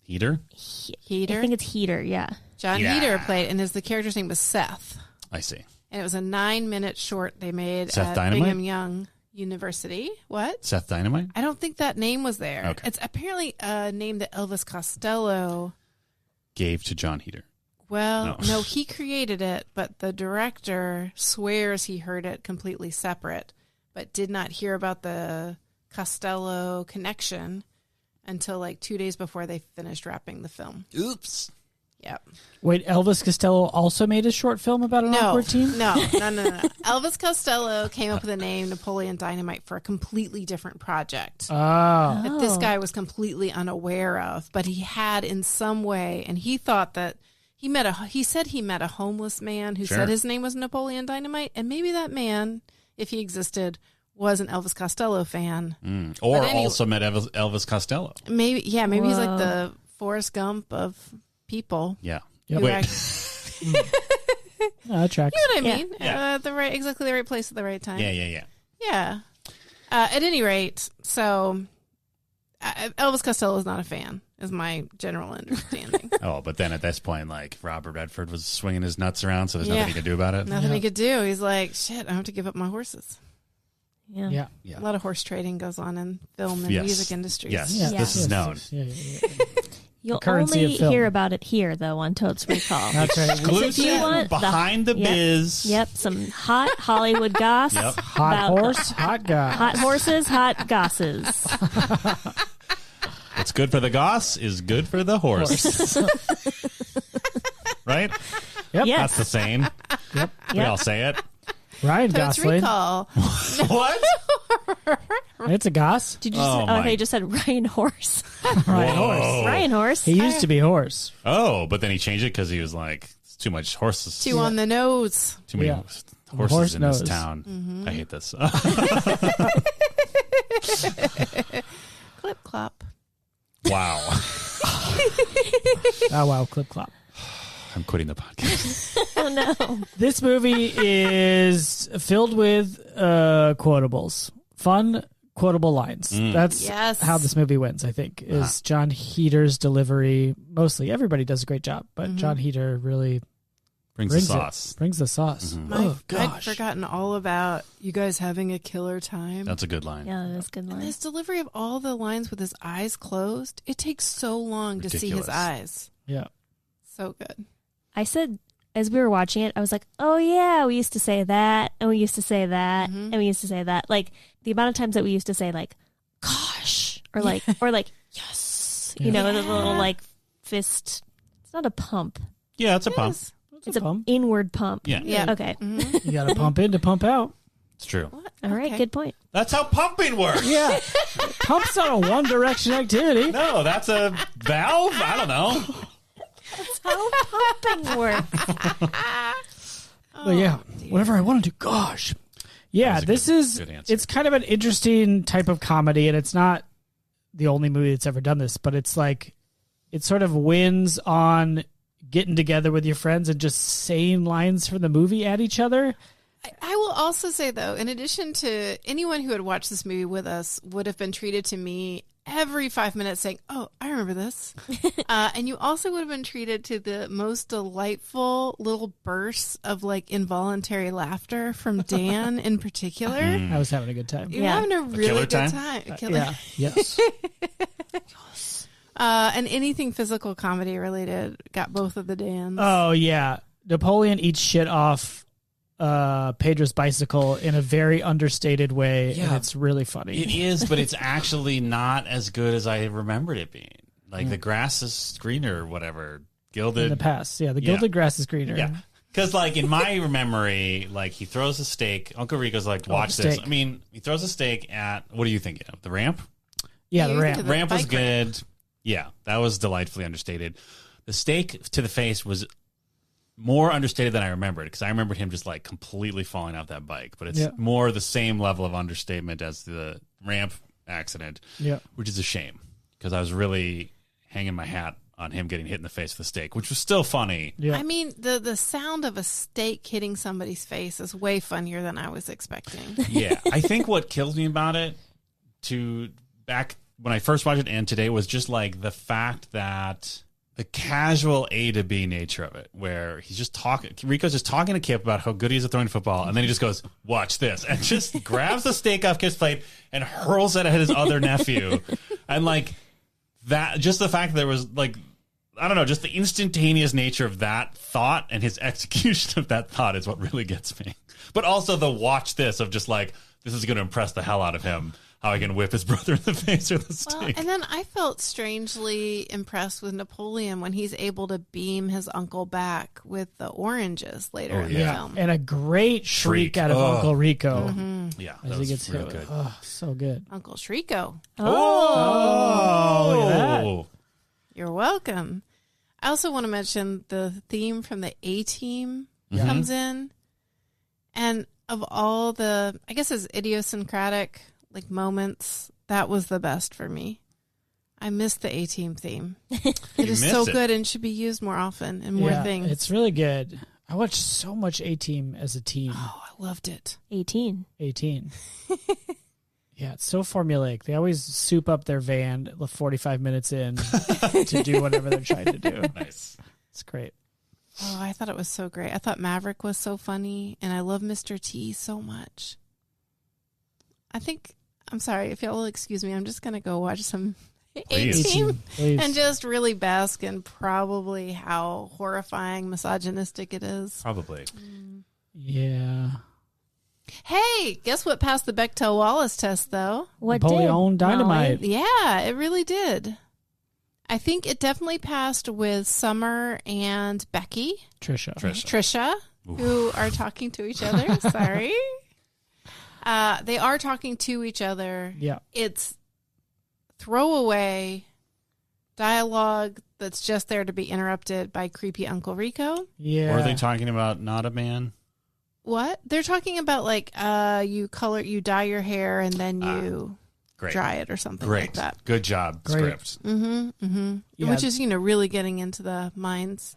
Heater? Heater. I think it's Heater, yeah. John Heder played, and the character's name was Seth. I see. And it was a 9-minute short they made Seth at Dynamite? Brigham Young University. What? Seth Dynamite? I don't think that name was there. Okay. It's apparently a name that Elvis Costello... Gave to John Heater. Well, no, he created it, but the director swears he heard it completely separate, but did not hear about the Costello connection until like 2 days before they finished wrapping the film. Oops. Yep. Wait, Elvis Costello also made a short film about an awkward team? No. Elvis Costello came up with the name Napoleon Dynamite for a completely different project. That this guy was completely unaware of, but he had in some way, and he thought that he said he met a homeless man who said his name was Napoleon Dynamite, and maybe that man, if he existed, was an Elvis Costello fan. Or also met Elvis Costello. Maybe he's like the Forrest Gump of people. Yeah. Yep. Wait. That tracks. You know what I mean? Yeah. Exactly the right place at the right time. Yeah. Yeah. At any rate, so Elvis Costello is not a fan, is my general understanding. Oh, but then at this point, like, Robert Redford was swinging his nuts around, so there's nothing he could do about it. Nothing he could do. He's like, shit, I have to give up my horses. Yeah. A lot of horse trading goes on in film and music industries. Yes, Yeah. this is known. You'll currency only of film. hear about it here, though, on Totes Recall. That's right. Exclusive If you want behind the biz. Yep, some hot Hollywood goss. Yep. Hot about horse, hot guy. hot horses, hot gosses. What's good for the goss is good for the horse. Right? Yep. Yes. That's the saying. Yep. We all say it. Ryan Totes Gosling. Recall. What? It's a goss. Did you Oh, just my- they just said Ryan Horse. Ryan Horse. Oh. Ryan Horse. He used to be horse. Oh, but then he changed it because he was like, it's too much horses. Two on the nose. Too many Yeah. horses Horse in this nose. town. Mm-hmm. I hate this. Clip clop. Wow. Oh, wow. Clip clop. I'm quitting the podcast. Oh no. This movie is filled with quotables. Fun, quotable lines. That's Yes. how this movie wins, I think, is John Heater's delivery. Mostly. Everybody does a great job, but John Heater really Brings brings the sauce. it. Brings the sauce. Oh, I'd gosh. forgotten all about you guys having a killer time. That's a good line. Yeah, that's a good And line. his delivery of all the lines with his eyes closed, it takes so long to see his Ridiculous. eyes. Yeah. So good. I said as we were watching it, I was like, "Oh yeah, we used to say that, and we used to say that, and we used to say that." Like the amount of times that we used to say like, "Gosh," or like, yes, you know, the little like fist. It's not a pump. Yeah, it's a pump. Yes. It's an pump. inward pump. Yeah, Yeah. Okay. You got to pump in to pump out. it's true. What? All right, good point. That's how pumping works. Yeah. Pump's not a one direction activity. No, that's a valve. I don't know. That's how pumping works. But yeah, whatever I want to do. Gosh. Yeah, this is, it's kind of an interesting type of comedy, and it's not the only movie that's ever done this, but it's like, it sort of wins on getting together with your friends and just saying lines from the movie at each other. I will also say, though, in addition to anyone who had watched this movie with us would have been treated to me every 5 minutes saying, oh, I remember this. And you also would have been treated to the most delightful little bursts of like involuntary laughter from Dan in particular. I was having a good time. You're having a really good time. Yeah. Yes. And anything physical comedy related got both of the Dans. Oh, yeah. Napoleon eats shit off Pedro's bicycle in a very understated way, and it's really funny. It is, but it's actually not as good as I remembered it being. Like the grass is greener or whatever. Gilded. In the past, the gilded grass is greener. Yeah. Because, like, in my memory, like, he throws a steak. Uncle Rico's like, watch this. I mean, he throws a steak at, what are you thinking of? The ramp? Yeah, the ramp. Ramp was good. Yeah, that was delightfully understated. The steak to the face was more understated than I remembered, because I remembered him just like completely falling off that bike. But it's more the same level of understatement as the ramp accident, which is a shame, because I was really hanging my hat on him getting hit in the face with a steak, which was still funny. Yeah. I mean, the sound of a steak hitting somebody's face is way funnier than I was expecting. Yeah, I think what kills me about it, back when I first watched it and today, was just like the fact that the casual A to B nature of it, where he's just talking, Rico's just talking to Kip about how good he is at throwing football, and then he just goes, watch this, and just grabs the steak off Kip's plate and hurls it at his other nephew. And like that, just the fact that there was like, I don't know, just the instantaneous nature of that thought and his execution of that thought is what really gets me. But also the watch this of just like, this is going to impress the hell out of him, how I can whip his brother in the face with a steak. Well, and then I felt strangely impressed with Napoleon when he's able to beam his uncle back with the oranges later in the film. And a great shriek out of Uncle Rico. Mm-hmm. Yeah, as he gets hit. Good. Oh, so good. Uncle Shrieko. Oh, look at that. You're welcome. I also want to mention the theme from the A-Team comes in. And of all the, I guess, as idiosyncratic like moments, that was the best for me. I missed the A-Team theme. It is so good and should be used more often and more things. It's really good. I watched so much A-Team as a teen. Oh, I loved it. 18. Yeah, it's so formulaic. They always soup up their van 45 minutes in to do whatever they're trying to do. Nice. It's great. Oh, I thought it was so great. I thought Maverick was so funny, and I love Mr. T so much. I'm sorry, if y'all will excuse me, I'm just going to go watch some A-Team and just really bask in probably how horrifying, misogynistic it is. Probably. Yeah. Hey, guess what passed the Bechdel-Wallace test, though? What Napoleon Dynamite. Yeah, it really did. I think it definitely passed with Summer and Becky. Trisha, who are talking to each other. Sorry. They are talking to each other. Yeah. It's throwaway dialogue that's just there to be interrupted by creepy Uncle Rico. Yeah. Or are they talking about not a man? What? They're talking about like you dye your hair and then you dry it or something like that. Good job, script. Yeah. Which is, really getting into the minds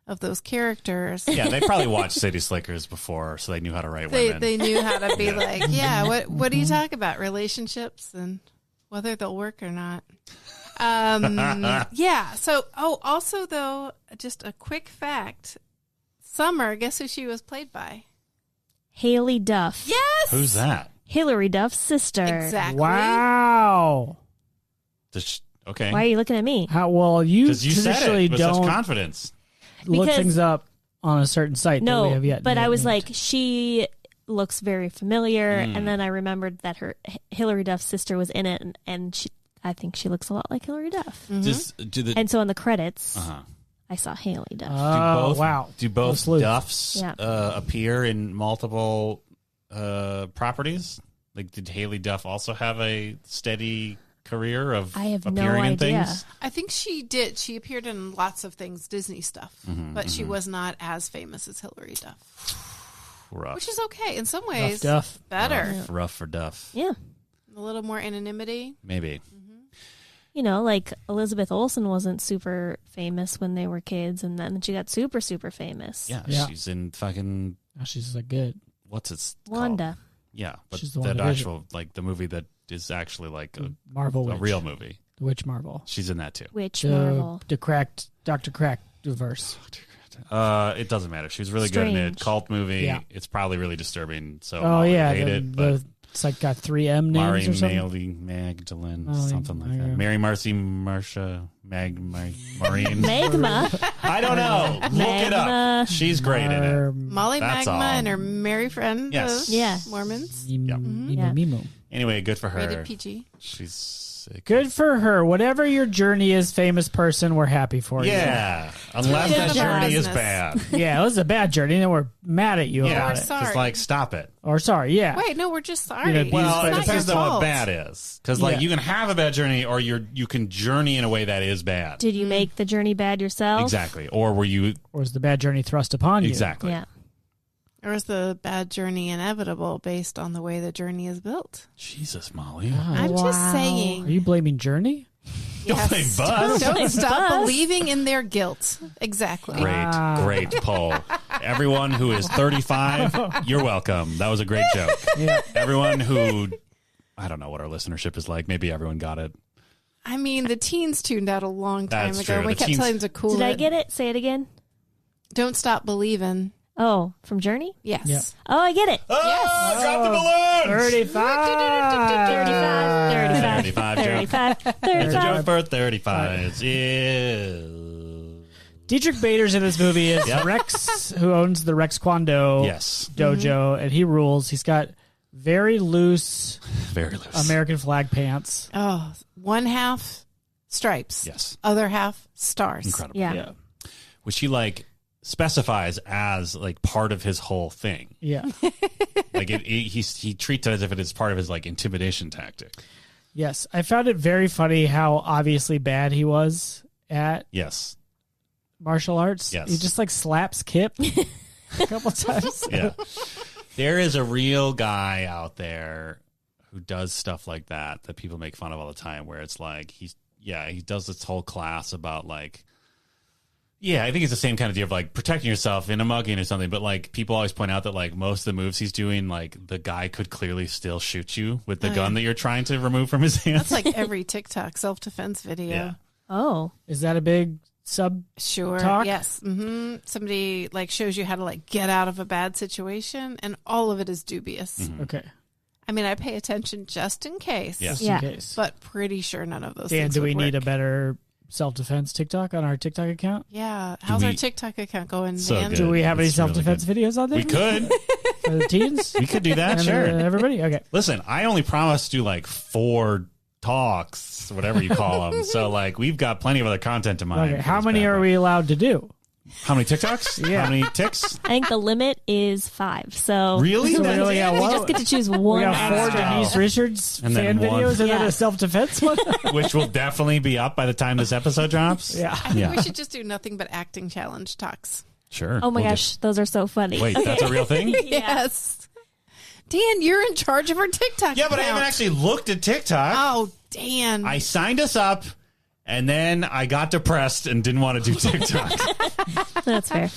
of those characters. Yeah, they probably watched City Slickers before, so they knew how to write women. They knew how to be like, what do you talk about? Relationships and whether they'll work or not. Yeah. So, also though, just a quick fact. Summer, guess who she was played by? Haley Duff. Yes! Who's that? Hilary Duff's sister. Exactly. Wow. Okay. Why are you looking at me? How well you traditionally said it with don't such confidence. Look things up on a certain site that we have yet. But I was like, she looks very familiar, and then I remembered that Hilary Duff's sister was in it, and I think she looks a lot like Hilary Duff. Mm-hmm. And so in the credits, I saw Haley Duff. Oh, wow. Do both Duffs appear in multiple properties? Like, did Haley Duff also have a steady career of I have no appearing in idea. things? I think she did. She appeared in lots of things, Disney stuff, but she was not as famous as Hilary Duff. Rough. Which is okay. In some ways, Duff. better. Rough for Duff. Yeah. A little more anonymity. Maybe. You know, like Elizabeth Olsen wasn't super famous when they were kids, and then she got super, super famous. Yeah, Yeah. she's in fucking, Oh, she's like good. what's it Wanda. called? Yeah, but She's the that WandaVision. actual, like, the movie that is actually like Marvel a Witch. real movie. The Witch Marvel. She's in that too. Which The, Marvel? the cracked Dr. Crack verse. It doesn't matter. She was really good in it. Strange. Cult movie. Yeah. It's probably really disturbing. So Oh, Molly yeah. would hate it. But It's like got 3 M Mari names or something. Mailey Magdalene, Oh, something like yeah. that. Mary Marcy Marsha Maureen. Magma. I don't know. Look it up. Magma. She's great in it. Molly That's Magma all. and her merry friend, Yes. the Yeah. Mormons. Yep. Yeah. Anyway, good for her. Rated PG. She's sick. Good for her. Whatever your journey is, famous person, we're happy for you. Yeah. Unless Good that for journey is business. bad. Yeah, it was a bad journey, and we're mad at you Yeah. about We're it. sorry. It's like, stop it. Or sorry, yeah. Wait, no, we're just sorry. You know, Well, It's it not depends your on what fault. bad is. Because, like, Yeah. you can have a bad journey or you can journey in a way that is bad. Did you make the journey bad yourself? Exactly. Or were you... Or was the bad journey thrust upon you? Exactly. Yeah. Or is the bad journey inevitable based on the way the journey is built? Jesus, Molly. I'm just saying. Are you blaming Journey? Yes. blame Buzz. Don't stop Buzz. believing in their guilt. Exactly. Great poll. Everyone who is 35, you're welcome. That was a great joke. Yeah. Everyone who... I don't know what our listenership is like. Maybe everyone got it. I mean, the teens tuned out a long time That's ago. true. We The kept teens- telling them to cool Did it. I get it? Say it again. Don't stop believing. Oh, from Journey? Yes. Yeah. Oh, I get it. Oh, drop the balloons! 35. 35 joke. 35. The joke for 35 is... Dietrich Bader's in this movie is Yep. Rex, who owns the Rex Kwando Yes. dojo, and he rules. He's got very loose Very loose. American flag pants. Oh, one half stripes. Yes. Other half stars. Incredible. Yeah. Which he, like, specifies as, like, part of his whole thing. Yeah. Like, he treats it as if it is part of his, like, intimidation tactic. Yes. I found it very funny how obviously bad he was at Yes. martial arts. Yes. He just like slaps Kip a couple times. Yeah. There is a real guy out there who does stuff like that people make fun of all the time, where it's like he does this whole class about, like, I think it's the same kind of deal of, like, protecting yourself in a mugging or something, but, like, people always point out that, like, most of the moves he's doing, like, the guy could clearly still shoot you with the gun that you're trying to remove from his hands. That's like every TikTok self-defense video. Yeah. Oh. Is that a big sub? Sure. Talk? Yes. Somebody like shows you how to like get out of a bad situation, and all of it is dubious. Okay. I mean, I pay attention just in case. Yes. Just Yeah. in case. But pretty sure none of those Dan, things do we would need a work. better self-defense TikTok on our TikTok account? Yeah. How's we- our TikTok account going, So Dan? good. Do we have any It's really self-defense videos on there? We could. For the teens? We could do that, And, sure. everybody? Okay. Listen, I only promised to do, like, 4 talks, whatever you call them. So, like, we've got plenty of other content in mind. Okay. for How this many bad are boy. we allowed to do? How many TikToks? Yeah. How many ticks? I think the limit is 5. So Really? So we only got you one. just get to choose We one got 4 extra. Denise Richards And fan then one. videos and then Yeah. a self-defense one. Which will definitely be up by the time this episode drops. Yeah. I think Yeah. we should just do nothing but acting challenge talks. Sure. Oh my We'll gosh, those are so funny. Wait, Okay. that's a real thing? Yes. Dan, you're in charge of our TikTok Yeah, but I haven't account. actually looked at TikTok. Oh, Dan. I signed us up, and then I got depressed and didn't want to do TikTok. That's fair.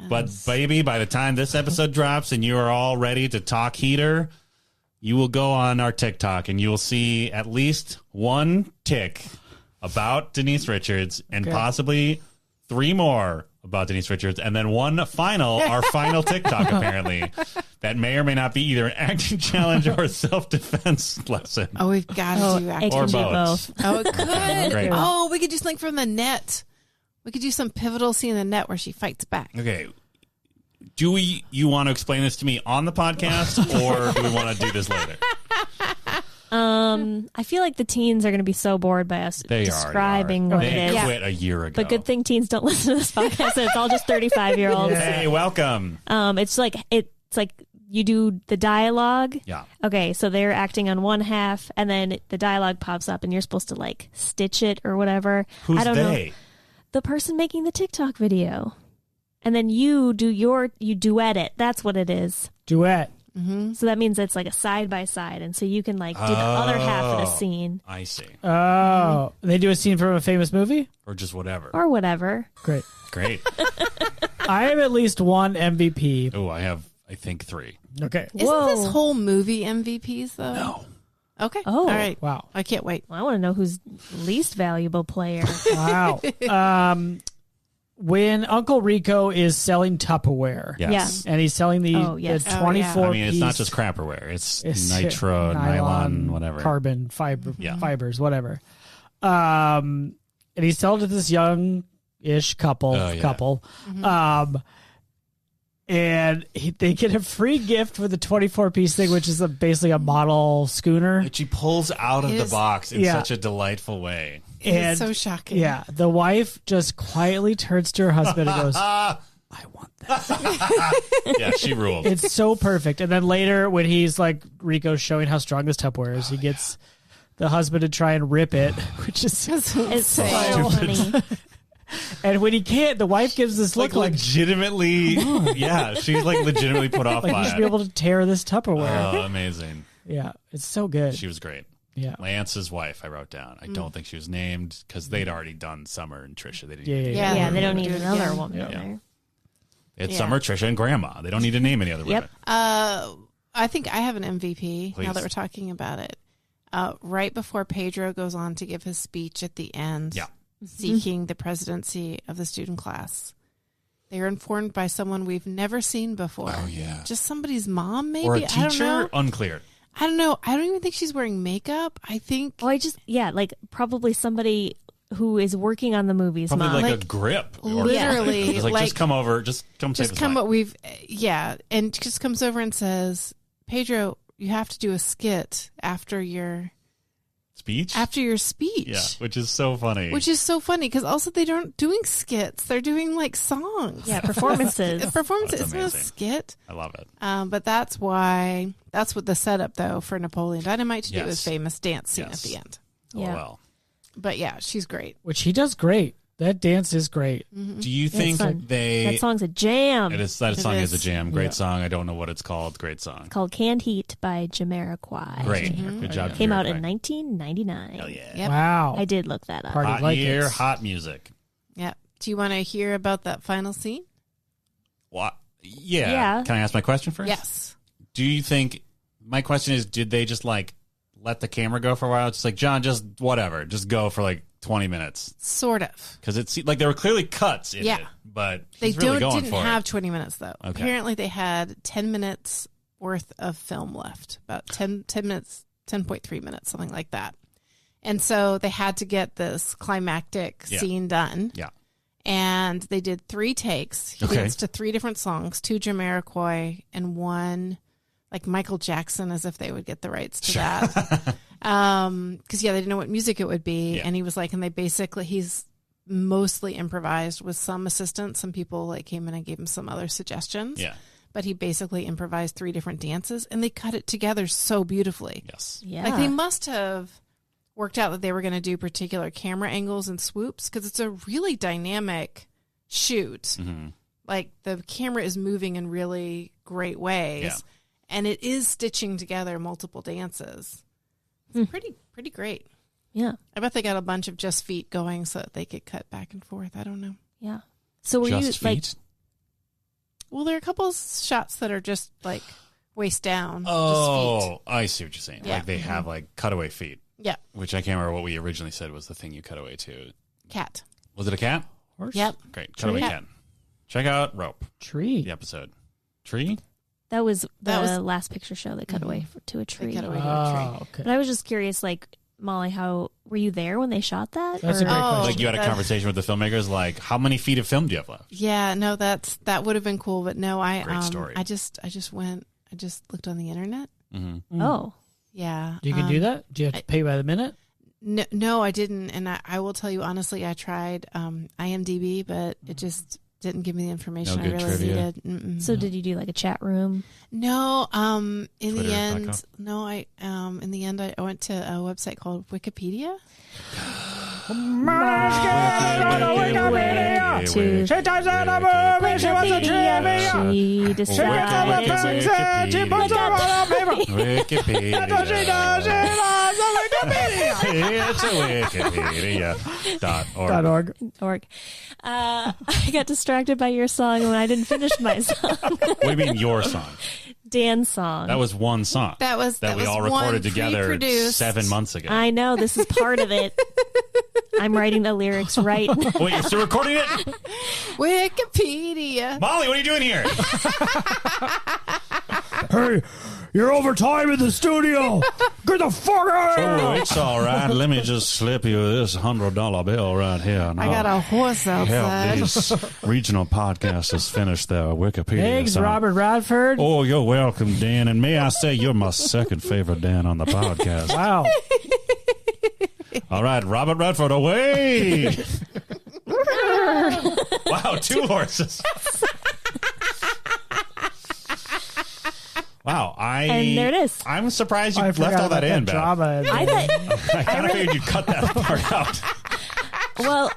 But, baby, by the time this episode drops and you are all ready to talk heater, you will go on our TikTok and you will see at least one tick about Denise Richards and possibly 3 more about Denise Richards, and then one final, our final TikTok, apparently, that may or may not be either an acting challenge or a self-defense lesson. Oh, we've got to do It acting. can Or do both. both. Oh, it could. Great. Oh, we could do something from the net. We could do some pivotal scene in the net where she fights back. Okay. Do you want to explain this to me on the podcast, or do we want to do this later? I feel like the teens are going to be so bored by us They describing are. what They it is. quit a year ago. But good thing teens don't listen to this podcast. So it's all just 35-year-olds. Hey, welcome. It's like you do the dialogue. Yeah. Okay, so they're acting on one half, and then the dialogue pops up, and you're supposed to like stitch it or whatever. Who's I don't they? know. The person making the TikTok video, and then you duet it. That's what it is. Duet. Mm-hmm. So that means it's like a side by side, and so you can like do the other half of the scene. I see. Oh, they do a scene from a famous movie Or just whatever. Or whatever. Great. Great. I have at least one MVP. Oh, I have, I think 3. Okay. Isn't this whole movie MVPs though? No. Okay. Oh. All right. Wow. I can't wait. Well, I want to know who's least valuable player. Wow. When Uncle Rico is selling Tupperware, Yes. and he's selling the, Oh, yes. the 24 I mean, it's not piece- just crapperware. It's it's nitro, nylon, whatever. carbon, fibers, whatever. And he's selling to this young-ish couple. Mm-hmm. And they get a free gift for the 24-piece thing, which is basically a model schooner. That she pulls out of It the is- box in Yeah. such a delightful way. It's so shocking. Yeah, the wife just quietly turns to her husband and goes, Ah, I want that. yeah, she ruled. It's so perfect. And then later, when he's like, Rico's showing how strong this Tupperware is, he gets the husband to try and rip it, which is It's so Stupid. funny. And when he can't, the wife gives this look like legitimately, yeah, she's like legitimately put off you by should be it. able to tear this Tupperware. Oh, amazing. Yeah, it's so good. She was great. Yeah. Lance's wife, I wrote down. I don't think she was named because they'd already done Summer and Trisha. They didn't Yeah, even yeah. Yeah, they don't need Do it another again. woman Yeah. in there. It's Yeah. Summer, Trisha, and Grandma. They don't need to name any other Yep. women. I think I have an MVP now Please. that we're talking about it. Right before Pedro goes on to give his speech at the end, Yeah. seeking the presidency of the student class, they are informed by someone we've never seen before. Oh, yeah. Just somebody's mom, maybe? Or a I don't teacher? know. Unclear. I don't know. I don't even think she's wearing makeup. I think Oh, like probably somebody who is working on the movie's Probably mom. like a grip. Or literally, It's like, just come over. Just come say just this come line. what we've and just comes over and says, Pedro, you have to do a skit after your Speech? speech. Yeah, which is so funny. Which is so funny because also they aren't doing skits; they're doing like songs. Yeah, performances. Performances. That's It's not a amazing. skit. I love it. But that's what the setup though for Napoleon Dynamite to do Yes. is famous dance scene Yes. at the end. Yeah. Oh, well. But yeah, she's great. Which he does great. That dance is great. Do you think fun. they... That song's a jam. That song is a is. jam. Great Yeah. song. I don't know what it's called. Great song. It's called Canned Heat by Jamiroquai. Great. Good job. Came out in Jamiroquai. 1999. Hell yeah. Yep. Wow. I did look that up. Party Hot like year, it. hot music. Yeah. Do you want to hear about that final scene? What? Yeah. Yeah. Can I ask my question first? Yes. Do you think... My question is, did they just like let the camera go for a while? It's like, John, just whatever. Just go for like 20 minutes. Sort of. Because it seemed like there were clearly cuts in Yeah. it. But They he's really going didn't for have it. 20 minutes though. Okay. Apparently they had 10 minutes worth of film left. About 10 minutes, 10.3 minutes, something like that. And so they had to get this climactic Yeah. scene done. Yeah. And they did 3 takes. He Okay. danced to 3 different songs, 2 Jamiroquai and 1 like Michael Jackson, as if they would get the rights to that. Because they didn't know what music it would be. Yeah. And he was like, he's mostly improvised with some assistance. Some people like came in and gave him some other suggestions. Yeah. But he basically improvised 3 different dances and they cut it together so beautifully. Yes. Yeah. Like they must have worked out that they were going to do particular camera angles and swoops because it's a really dynamic shoot. Mm-hmm. Like the camera is moving in really great ways. Yeah. And it is stitching together multiple dances. It's pretty great. Yeah. I bet they got a bunch of just feet going so that they could cut back and forth. I don't know. Yeah. So were Just you like feet? Well, there are a couple of shots that are just like waist down. Just feet. Oh, I see what you're saying. Yeah. Like they have like cutaway feet, Yeah. which I can't remember what we originally said was the thing you cut away to. Cat. Was it a cat? Horse? Yep. Great. Cutaway Cat. cat. Check out Rope, Tree. the episode. Tree? that was the That was- last picture show they cut away to a tree? cut away to a tree. Oh, okay. But I was just curious, like Molly, how were you there when they shot that? That's a great Oh. question. Like you had a that- conversation with the filmmakers, like how many feet of film do you have left? Yeah, no, that would have been cool, but no, Great story. I just looked on the internet. Mm-hmm. Oh, Yeah. You can do that? Do you have to pay by the minute? No, I didn't, and I will tell you honestly, I tried IMDb, but it just didn't give me the information No I good really trivia? needed. Mm-mm. So did you do like a chat room? No, in Twitter.com? the end, no, in the end, I went to a website called Wikipedia. She types out a movie. She wants a trivia. She decided to She puts them on paper. Wikipedia. That's what she does. She loves a Wikipedia. It's a Wikipedia.org. org. I got distracted by your song when I didn't finish my song. What do you mean your song? Dan's song. That was one song. That was we all one recorded together pre-produced. 7 months ago. I know, this is part of it. I'm writing the lyrics right now. Wait, you're still recording it? Wikipedia. Molly, what are you doing here? Hey, you're over time in the studio. Get the fuck out of Oh, here. it's all right. Let me just slip you this $100 bill right here. I got a horse help outside. these regional podcasters finish their Wikipedia. Thanks, song. Robert Radford. Oh, you're welcome, Dan. And may I say you're my second favorite Dan on the podcast. Wow. All right, Robert Redford, away! Wow, 2 horses. Wow, And there it is. I'm surprised you I left forgot all that about in, Beth. drama. I thought, I kind of figured you'd cut that part out. well,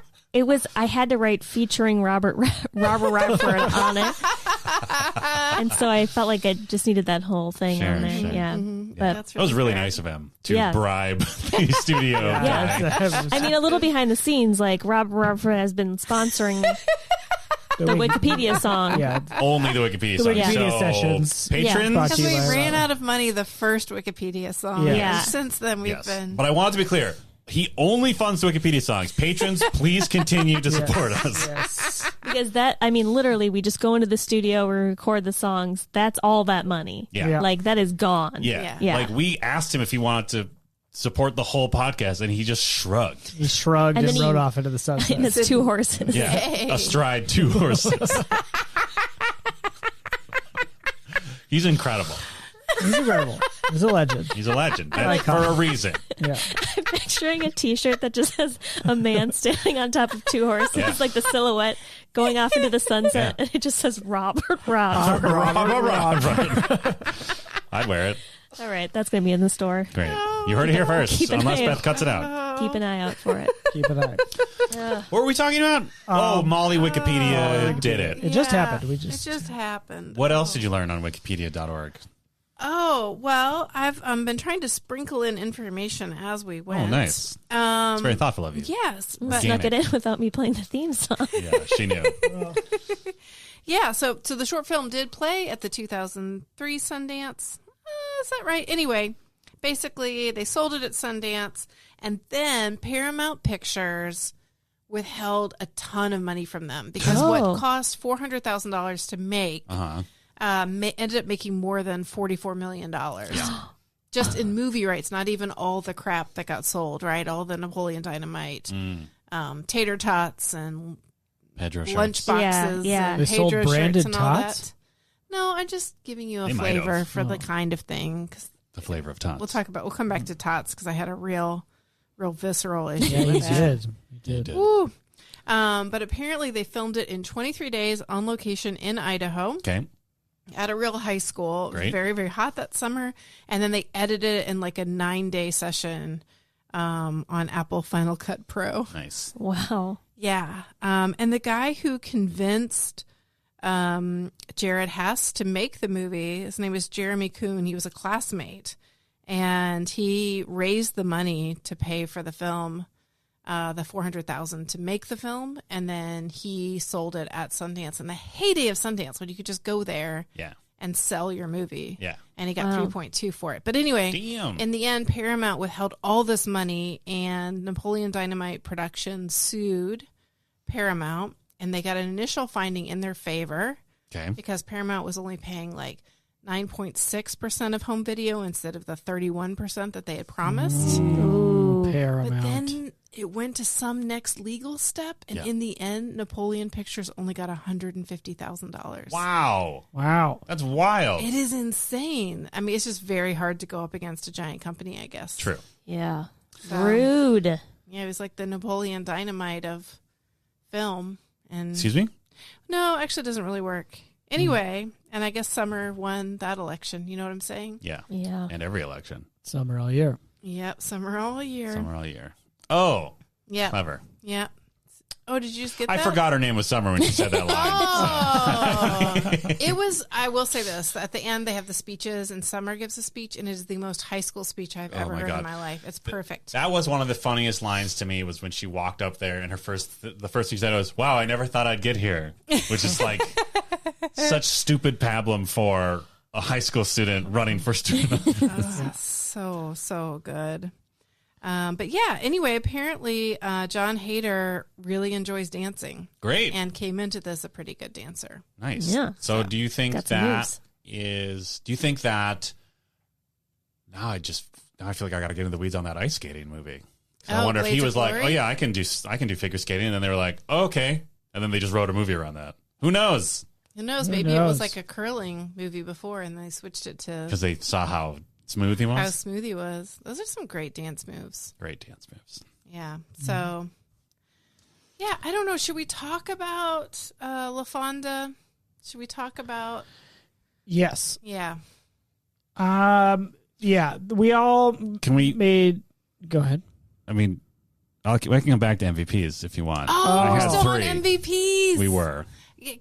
I had to write featuring Robert Radford on it. And so I felt like I just needed that whole thing Sure, on there. sure. Yeah. But That's That was really fair. nice of him to Yeah. bribe the studio guy. Yeah. I mean, a little behind the scenes, like Robert Radford has been sponsoring the Wikipedia song. Yeah. Only the Wikipedia The song. Wikipedia So, sessions. patrons. Brought Because to you we by ran Robert. out of money the first Wikipedia song. Yeah. Yeah. Since then, we've Yes. been. But I want it to be clear. He only funds the Wikipedia songs. Patrons, please continue to support us. Yes. Because literally, we just go into the studio, we record the songs. That's all that money. Yeah. Yeah. Like, that is gone. Yeah. Yeah. Like, we asked him if he wanted to support the whole podcast, and he just shrugged. He shrugged And and, then rode he- off into the sunset. And it's 2 horses. Yeah. Yay. Astride 2 horses. He's incredible. He's incredible. He's a legend. He's a legend. And like for a reason. Yeah. I'm picturing a T-shirt that just has a man standing on top of 2 horses. Yeah. It's like the silhouette going off into the sunset, and it just says Robert. I'd wear it. All right, that's going to be in the store. Great. You heard it here first, Keep an unless eye Beth out. cuts it out. Keep an eye out for it. Keep an eye. What were we talking about? Molly Wikipedia did it. It just happened. It just happened. What else did you learn on Wikipedia.org? Oh, well, I've been trying to sprinkle in information as we went. Oh, nice. It's very thoughtful of you. Yes. But Snuck it in without me playing the theme song. Yeah, she knew. yeah, so the short film did play at the 2003 Sundance. Is that right? Anyway, basically, they sold it at Sundance, and then Paramount Pictures withheld a ton of money from them because what cost $400,000 to make ended up making more than $44 million. Just in movie rights, not even all the crap that got sold, right? All the Napoleon Dynamite, tater tots, and Pedro shirts. lunch boxes, Yeah. and They sold Pedro branded shirts and all tots? that. No, I'm just giving you a They might have. flavor for the kind of thing. 'Cause The flavor of tots. we'll come back to tots because I had a real visceral issue Yeah, he with that. did. Woo. But apparently they filmed it in 23 days on location in Idaho. Okay. At a real high school. It was Great. very, very hot that summer. And then they edited it in like a 9-day session on Apple Final Cut Pro. Nice. Wow. Yeah. And the guy who convinced Jared Hess to make the movie, his name is Jeremy Kuhn. He was a classmate. And he raised the money to pay for the film, the $400,000 to make the film, and then he sold it at Sundance in the heyday of Sundance, when you could just go there Yeah. and sell your movie. Yeah. And he got 3.2 for it. But anyway, Damn. in the end, Paramount withheld all this money, and Napoleon Dynamite Productions sued Paramount, and they got an initial finding in their favor Okay. because Paramount was only paying like 9.6% of home video instead of the 31% that they had promised. Ooh, But Paramount. then it went to some next legal step, and in the end, Napoleon Pictures only got $150,000. Wow. Wow. That's wild. It is insane. I mean, it's just very hard to go up against a giant company, I guess. True. Yeah. So- Rude. Yeah, it was like the Napoleon Dynamite of film. And Excuse me? No, actually, it doesn't really work. Anyway, and I guess Summer won that election. You know what I'm saying? Yeah. Yeah. And every election. Summer all year. Yep, Summer all year. Summer all year. Oh. Yeah. Clever. Yeah. Oh, did you just get that? I forgot her name was Summer when she said that line. Oh. It was, I will say this. At the end, they have the speeches, and Summer gives a speech, and it is the most high school speech I've ever heard in my life. It's perfect. That was one of the funniest lines to me was when she walked up there, and the first thing she said was, "Wow, I never thought I'd get here," which is like such stupid pablum for a high school student running for student. So good. But yeah, anyway, apparently John Hader really enjoys dancing. Great. And came into this a pretty good dancer. Nice. Yeah. So do you think now I feel like I got to get into the weeds on that ice skating movie. I wonder if he was like, "Oh yeah, I can do figure skating." And then they were like, "Oh, okay." And then they just wrote a movie around that. Who knows? Who knows? Maybe it was like a curling movie before and they switched it to, because they saw how smooth he was. How smooth he was. Those are some great dance moves. Great dance moves. Yeah. So, yeah, I don't know. Should we talk about La Fonda? Should we talk about? Yes. Yeah. Yeah. We all Go ahead. I mean, I can come back to MVPs if you want. Oh, we're still 3. on MVPs. We were.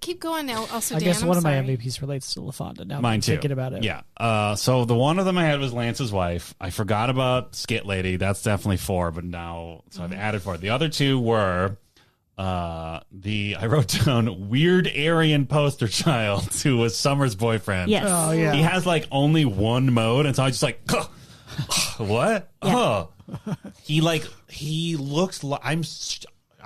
Keep going now. Also, I Dan, guess one I'm of my sorry. MVPs relates to La Fonda. Now Mine I'm too. thinking about it. Yeah. So the one of them I had was Lance's wife. I forgot about Skit Lady. That's definitely 4, but now I've added 4. The other 2 were I wrote down weird Aryan poster child who was Summer's boyfriend. Yes. Oh yeah. He has like only one mode, and so I was just like, what? Yeah. He looks like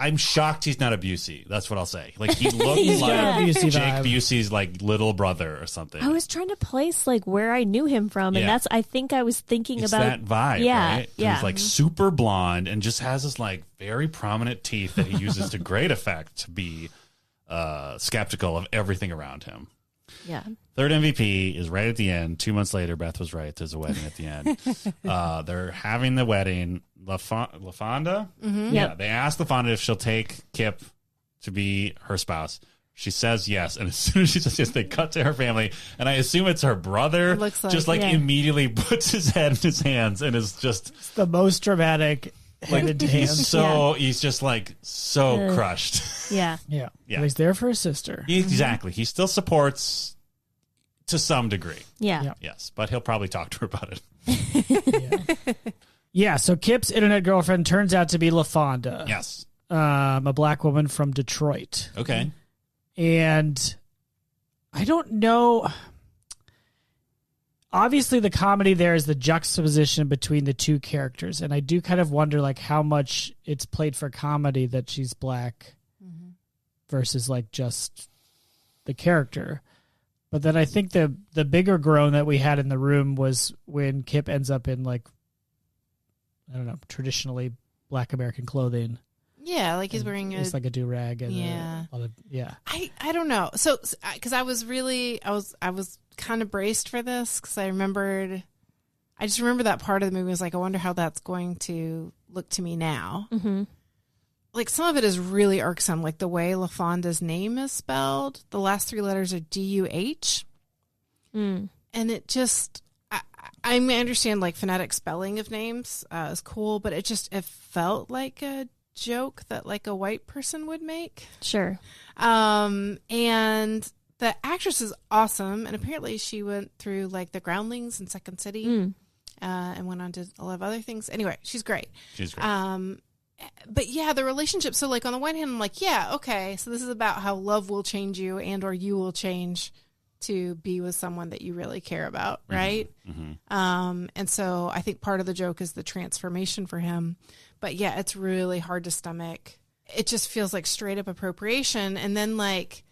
I'm shocked he's not a Busey. That's what I'll say. Like he looks like Busey Jake vibe. Busey's like little brother or something. I was trying to place like where I knew him from, and Yeah. I think I was thinking It's about that vibe, Yeah, right? yeah. He's like super blonde and just has this like very prominent teeth that he uses to great effect to be skeptical of everything around him. Yeah. Third MVP is right at the end. 2 months later, Beth was right. There's a wedding at the end. They're having the wedding. La Fonda? Mm-hmm. Yeah, they asked La Fonda if she'll take Kip to be her spouse. She says yes, and as soon as she says yes, they cut to her family, and I assume it's her brother. Looks like, just like immediately puts his head in his hands and is just It's the most dramatic headed hands. he's just like so crushed. Yeah. Yeah. Yeah. He's there for his sister. Exactly. He still supports to some degree. Yeah. Yeah. Yes, but he'll probably talk to her about it. Yeah, so Kip's internet girlfriend turns out to be La Fonda. Yes. A black woman from Detroit. Okay. And I don't know. Obviously, the comedy there is the juxtaposition between the two characters. And I do kind of wonder like how much it's played for comedy that she's black versus like just the character. But then I think the bigger groan that we had in the room was when Kip ends up in like, I don't know, traditionally black American clothing. Yeah, like he's wearing it's like a do-rag and Yeah. a lot of, yeah. I don't know. So because I was kind of braced for this because I just remember that part of the movie was like, I wonder how that's going to look to me now. Mm-hmm. Like some of it is really irksome, like the way La Fonda's name is spelled. The last 3 letters are D-U-H. Mm. And it just, I mean, I understand like phonetic spelling of names is cool, but it felt like a joke that like a white person would make. Sure. And the actress is awesome. And apparently she went through like the Groundlings in Second City and went on to a lot of other things. Anyway, she's great. She's great. But yeah, the relationship. So like on the one hand, I'm like, yeah, okay. So this is about how love will change you and or you will change to be with someone that you really care about. Right. Mm-hmm. And so I think part of the joke is the transformation for him. But yeah, it's really hard to stomach. It just feels like straight up appropriation. And then like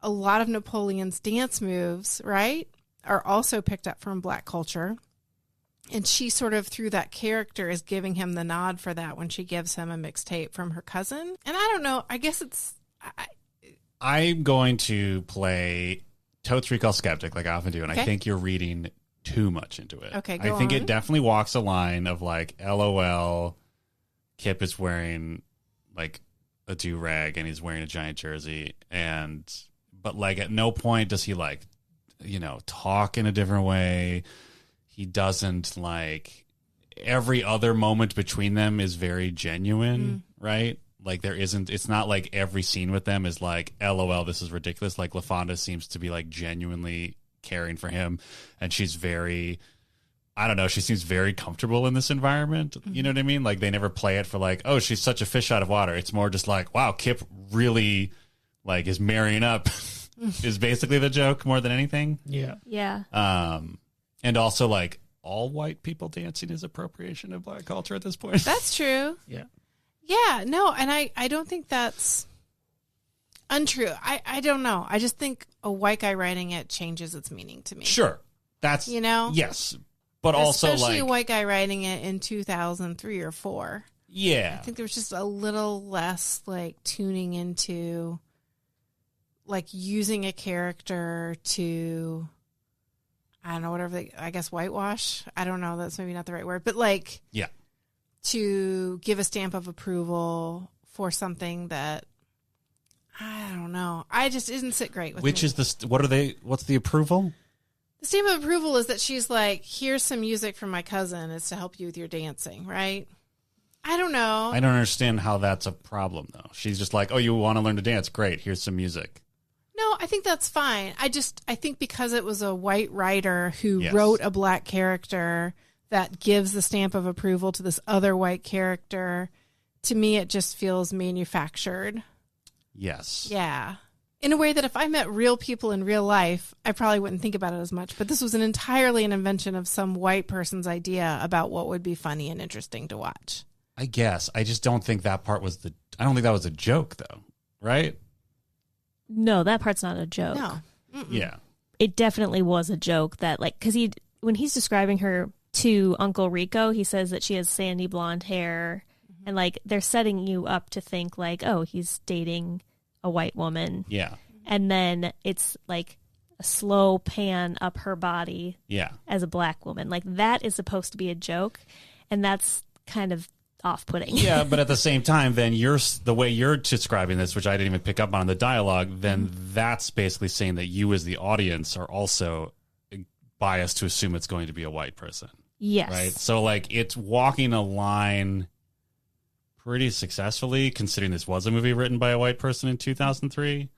a lot of Napoleon's dance moves, right, are also picked up from black culture. And she sort of, through that character, is giving him the nod for that when she gives him a mixtape from her cousin. And I don't know. I guess it's... I'm going to play Totes Recall Skeptic like I often do, and I think you're reading too much into it. Okay, I think it definitely walks a line of like, LOL, Kip is wearing like a do-rag and he's wearing a giant jersey, but like at no point does he like, talk in a different way. He doesn't like, every other moment between them is very genuine, right? Like it's not like every scene with them is like, LOL, this is ridiculous. Like LaFonda seems to be like genuinely caring for him, and she's very, I don't know, she seems very comfortable in this environment. You know what I mean? Like they never play it for like, oh, she's such a fish out of water. It's more just like, wow, Kip really like is marrying up is basically the joke more than anything. Yeah. Yeah. And also like all white people dancing is appropriation of Black culture at this point. That's true. Yeah. Yeah, no, and I don't think that's untrue. I don't know. I just think a white guy writing it changes its meaning to me. Sure. That's, yes. But also especially like a white guy writing it in 2003 or 4. Yeah. I think there was just a little less like tuning into like using a character to, I don't know, whatever I guess whitewash. I don't know. That's maybe not the right word, but like, yeah, to give a stamp of approval for something that I don't know. I just didn't sit great with. Which me. is what's the approval? The stamp of approval is that she's like, here's some music from my cousin. It's to help you with your dancing, right? I don't know. I don't understand how that's a problem though. She's just like, oh, you want to learn to dance? Great. Here's some music. No, I think that's fine. I think because it was a white writer who wrote a black character that gives the stamp of approval to this other white character, to me it just feels manufactured. Yes. Yeah. In a way that if I met real people in real life, I probably wouldn't think about it as much. But this was entirely an invention of some white person's idea about what would be funny and interesting to watch. I guess. I just don't think that part was I don't think that was a joke though, right? No, that part's not a joke. No. Mm-mm. Yeah. It definitely was a joke that like, because when he's describing her to Uncle Rico, he says that she has sandy blonde hair, and like they're setting you up to think like, oh, he's dating a white woman. Yeah. And then it's like a slow pan up her body. Yeah. As a black woman. Like that is supposed to be a joke, and that's kind of off-putting. Yeah, but at the same time, then the way you're describing this, which I didn't even pick up on in the dialogue, then that's basically saying that you as the audience are also biased to assume it's going to be a white person. Yes. Right? So like it's walking a line pretty successfully, considering this was a movie written by a white person in 2003.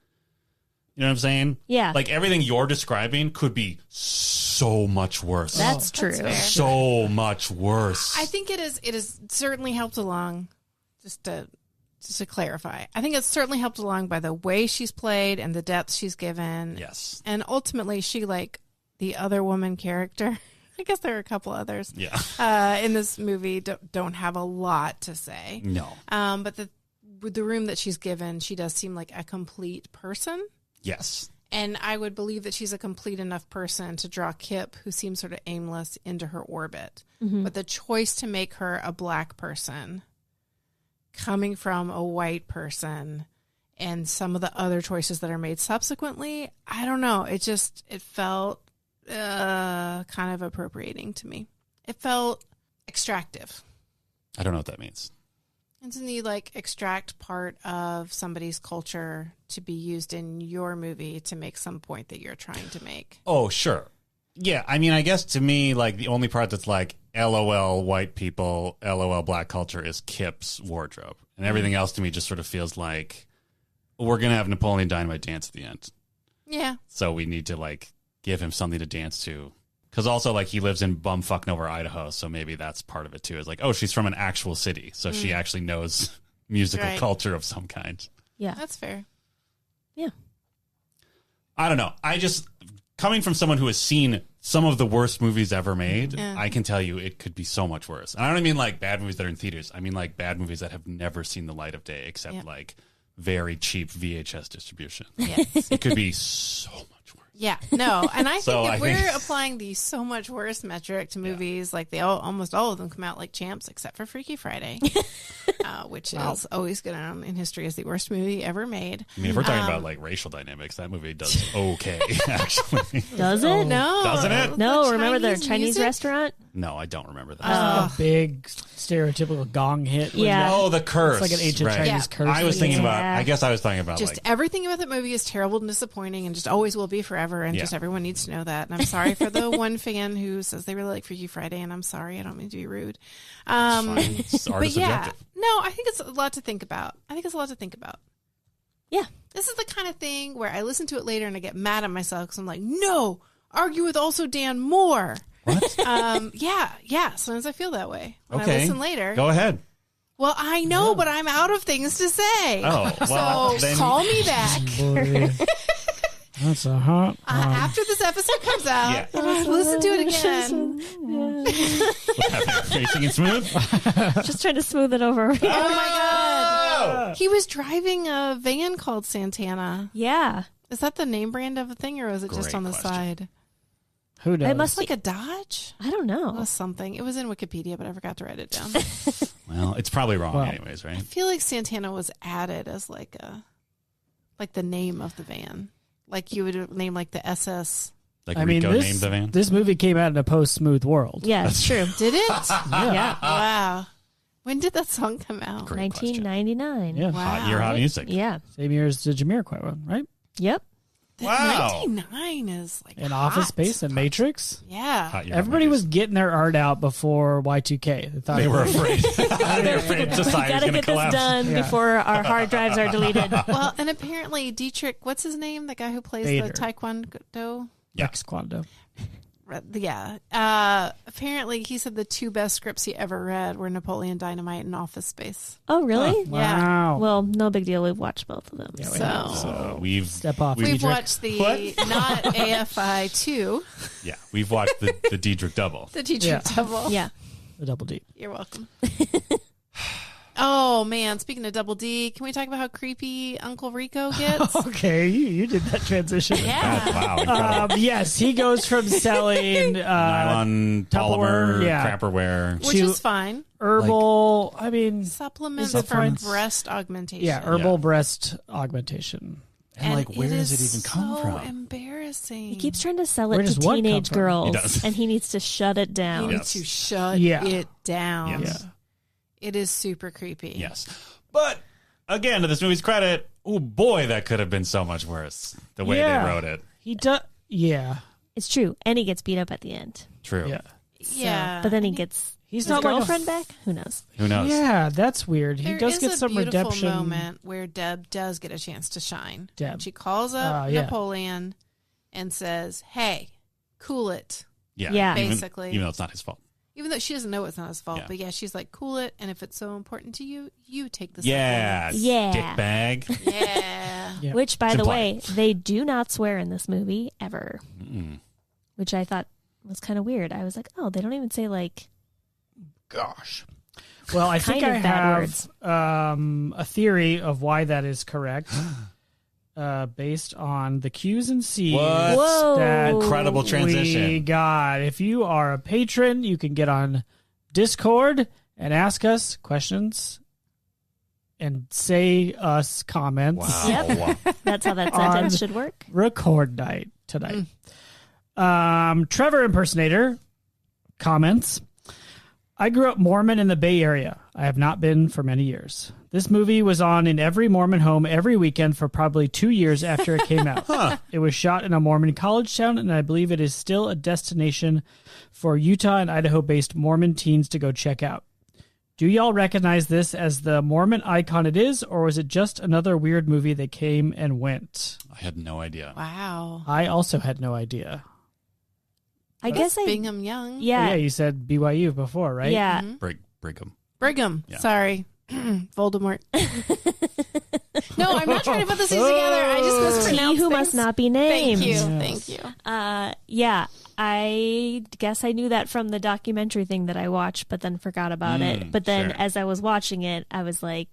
You know what I'm saying? Yeah. Like everything you're describing could be so much worse. That's true. That's so much worse. I think it is certainly helped along, just to clarify. I think it's certainly helped along by the way she's played and the depth she's given. Yes. And ultimately she, like the other woman character, I guess there are a couple others. Yeah. In this movie don't have a lot to say. No. But with the room that she's given, she does seem like a complete person. Yes. And I would believe that she's a complete enough person to draw Kip, who seems sort of aimless, into her orbit. Mm-hmm. But the choice to make her a black person coming from a white person and some of the other choices that are made subsequently, I don't know. It felt kind of appropriating to me. It felt extractive. I don't know what that means. Isn't the like extract part of somebody's culture to be used in your movie to make some point that you're trying to make? Oh, sure. Yeah, I mean, I guess to me, like the only part that's like LOL white people, LOL black culture is Kip's wardrobe. And everything else to me just sort of feels like we're going to have Napoleon Dynamite dance at the end. Yeah. So we need to like give him something to dance to. Because also, like, he lives in bumfuck nowhere, Idaho, so maybe that's part of it, too. It's like, oh, she's from an actual city, so she actually knows musical culture of some kind. Yeah. That's fair. Yeah. I don't know. I just, coming from someone who has seen some of the worst movies ever made, I can tell you it could be so much worse. And I don't mean, like, bad movies that are in theaters. I mean, like, bad movies that have never seen the light of day, except, like, very cheap VHS distribution. Yes. It could be so much worse. Yeah, no, and I think So if we're applying the so much worse metric to movies, like almost all of them come out like champs, except for Freaky Friday, which is always going down in history as the worst movie ever made. I mean, if we're talking about like racial dynamics, that movie does okay, actually. Does it? No. Doesn't it? No, remember the Chinese music? restaurant? No, I don't remember that. A big stereotypical gong hit. Yeah. Oh, the curse. It's like an ancient Chinese Yeah. curse. I was thinking about. Yeah. I guess I was talking about Just everything about that movie is terrible and disappointing and just always will be forever. And just everyone needs to know that. And I'm sorry for the one fan who says they really like Freaky Friday. And I'm sorry. I don't mean to be rude. It's art But is yeah, subjective. no, I think it's a lot to think about. Yeah. This is the kind of thing where I listen to it later and I get mad at myself because I'm like, no, argue with also Dan more. What? Yeah. Sometimes I feel that way when I Okay. listen later. Go ahead. Well, I know, but I'm out of things to say. Oh, well, so then call me back Boy, that's a hot. after this episode comes out. Listen to it again. Racing and smooth. Just trying to smooth it over. Oh my god, he was driving a van called Santana. Yeah. Is that the name brand of a thing, or is it just Great on the question. side? Who knows? It must Like a Dodge? I don't It know. was something. It was in Wikipedia, but I forgot to write it down. Well, it's probably wrong, Well. anyways, right? I feel like Santana was added as like the name of the van. Like you would name like the SS. Like I mean, Rico named the van. this movie came out in a post-smooth world. Yeah, it's true. Did it? Yeah. Wow. When did that song come out? Great question. 1999. Yeah. Hot year, hot music. Yeah. Same year as the Jamiroquai one, right? Yep. Wow. 99 is like And hot. Office Space and Matrix. Yeah. Hot year, Everybody hot was music. getting their art out before Y2K. They thought They were afraid. They were afraid We society was gotta going to get this collapse. done Yeah. before our hard drives are deleted. Well, and apparently Dietrich, what's his name? The guy who plays Vader. the Taekwondo? Yeah. Ex-Quando. Yeah. Apparently he said the two best scripts he ever read were Napoleon Dynamite and Office Space. Oh, really? Wow. Well, no big deal. We've watched both of them. Yeah, we So- have. So we've Step off. We've Dietrich. watched the What? not AFI 2, Yeah, we've watched the Diedrich double. the Dietrich Yeah. double. Yeah. The Double D. You're welcome. Oh man, speaking of Double D, can we talk about how creepy Uncle Rico gets? Okay, you did that transition. Yeah. Wow, incredible. Yes, he goes from selling Nylon, Tupperware, polymer, yeah. crapperware. Which is fine. herbal. I mean, Supplements Is it for fine? breast augmentation. yeah, herbal Yeah. breast augmentation. And like, where does it is even come so from? embarrassing. He keeps trying to sell Where it does to what come teenage from? girls, He does. and he needs to shut it You down. need Yes. to shut Yeah. it down. Yes. Yeah. It is super creepy. Yes. But again, to this movie's credit, oh boy, that could have been so much worse. The way Yeah. they wrote it. He does. Yeah, It's true. And he gets beat up at the end. True. yeah. Yeah. But then he gets He's his not like a girlfriend back? Who knows? Who knows? Yeah, that's weird. He There does is get a some beautiful redemption. moment where Deb does get a chance to shine. Deb. She calls up Yeah. Napoleon and says, "Hey, cool it." Yeah. Yeah. Basically. Even though it's not his fault. Even though she doesn't know it's not his fault, Yeah. but yeah, she's like, "Cool it." And if it's so important to you, you take the Yeah. Yeah. Dickbag. Yeah. Yeah. Which, by It's the implied. way, they do not swear in this movie ever. Which I thought was kind of weird. I was like, oh, they don't even say like. Gosh. Well, I think Kind I of bad have words. a theory of why that is correct, based on the Q's and C's. What? Whoa. that Incredible we transition. got. If you are a patron, you can get on Discord and ask us questions and say us comments. Wow. That's how that On- sentence should work. Record night tonight. Trevor Impersonator comments, I grew up Mormon in the Bay Area. I have not been for many years. This movie was on in every Mormon home every weekend for probably 2 years after it came out. It was shot in a Mormon college town, and I believe it is still a destination for Utah and Idaho-based Mormon teens to go check out. Do y'all recognize this as the Mormon icon it is, or was it just another weird movie that came and went? I had no idea. Wow. I also had no idea. I guess I. Bingham Young. Yeah, Yeah. you said BYU before, right? Yeah. Brigham. Brigham. Yeah. Sorry. Voldemort. No, I'm not trying to put this together. I just He mispronounced who things. must not be named. Thank you. Yes. Thank you. Yeah. I guess I knew that from the documentary thing that I watched, but then forgot about it. But then sure. as I was watching it, I was like,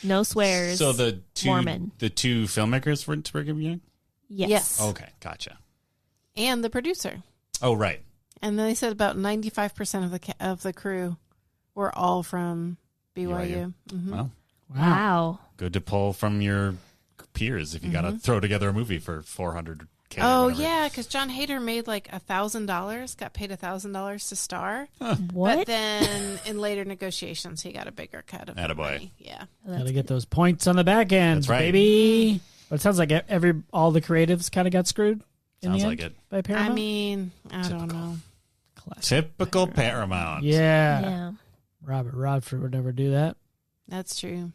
no swears. So the two Mormon. filmmakers for Brigham Young? Yes. Okay, gotcha. And the producer. Oh, right. And they said about 95% of the crew were all from BYU. Mhm. Well, Wow. good to pull from your peers if you got to throw together a movie for 400 Oh, yeah, because John Hader made like $1,000, got paid $1,000 to star. What? But then in later negotiations, he got a bigger cut of the money. Yeah. Gotta get those points on the back end, That's right. baby. But it sounds like all the creatives kind of got screwed. Sounds like it. By Paramount. I mean, I don't know. Typical Paramount. Yeah. Robert Rodford would never do that. That's true.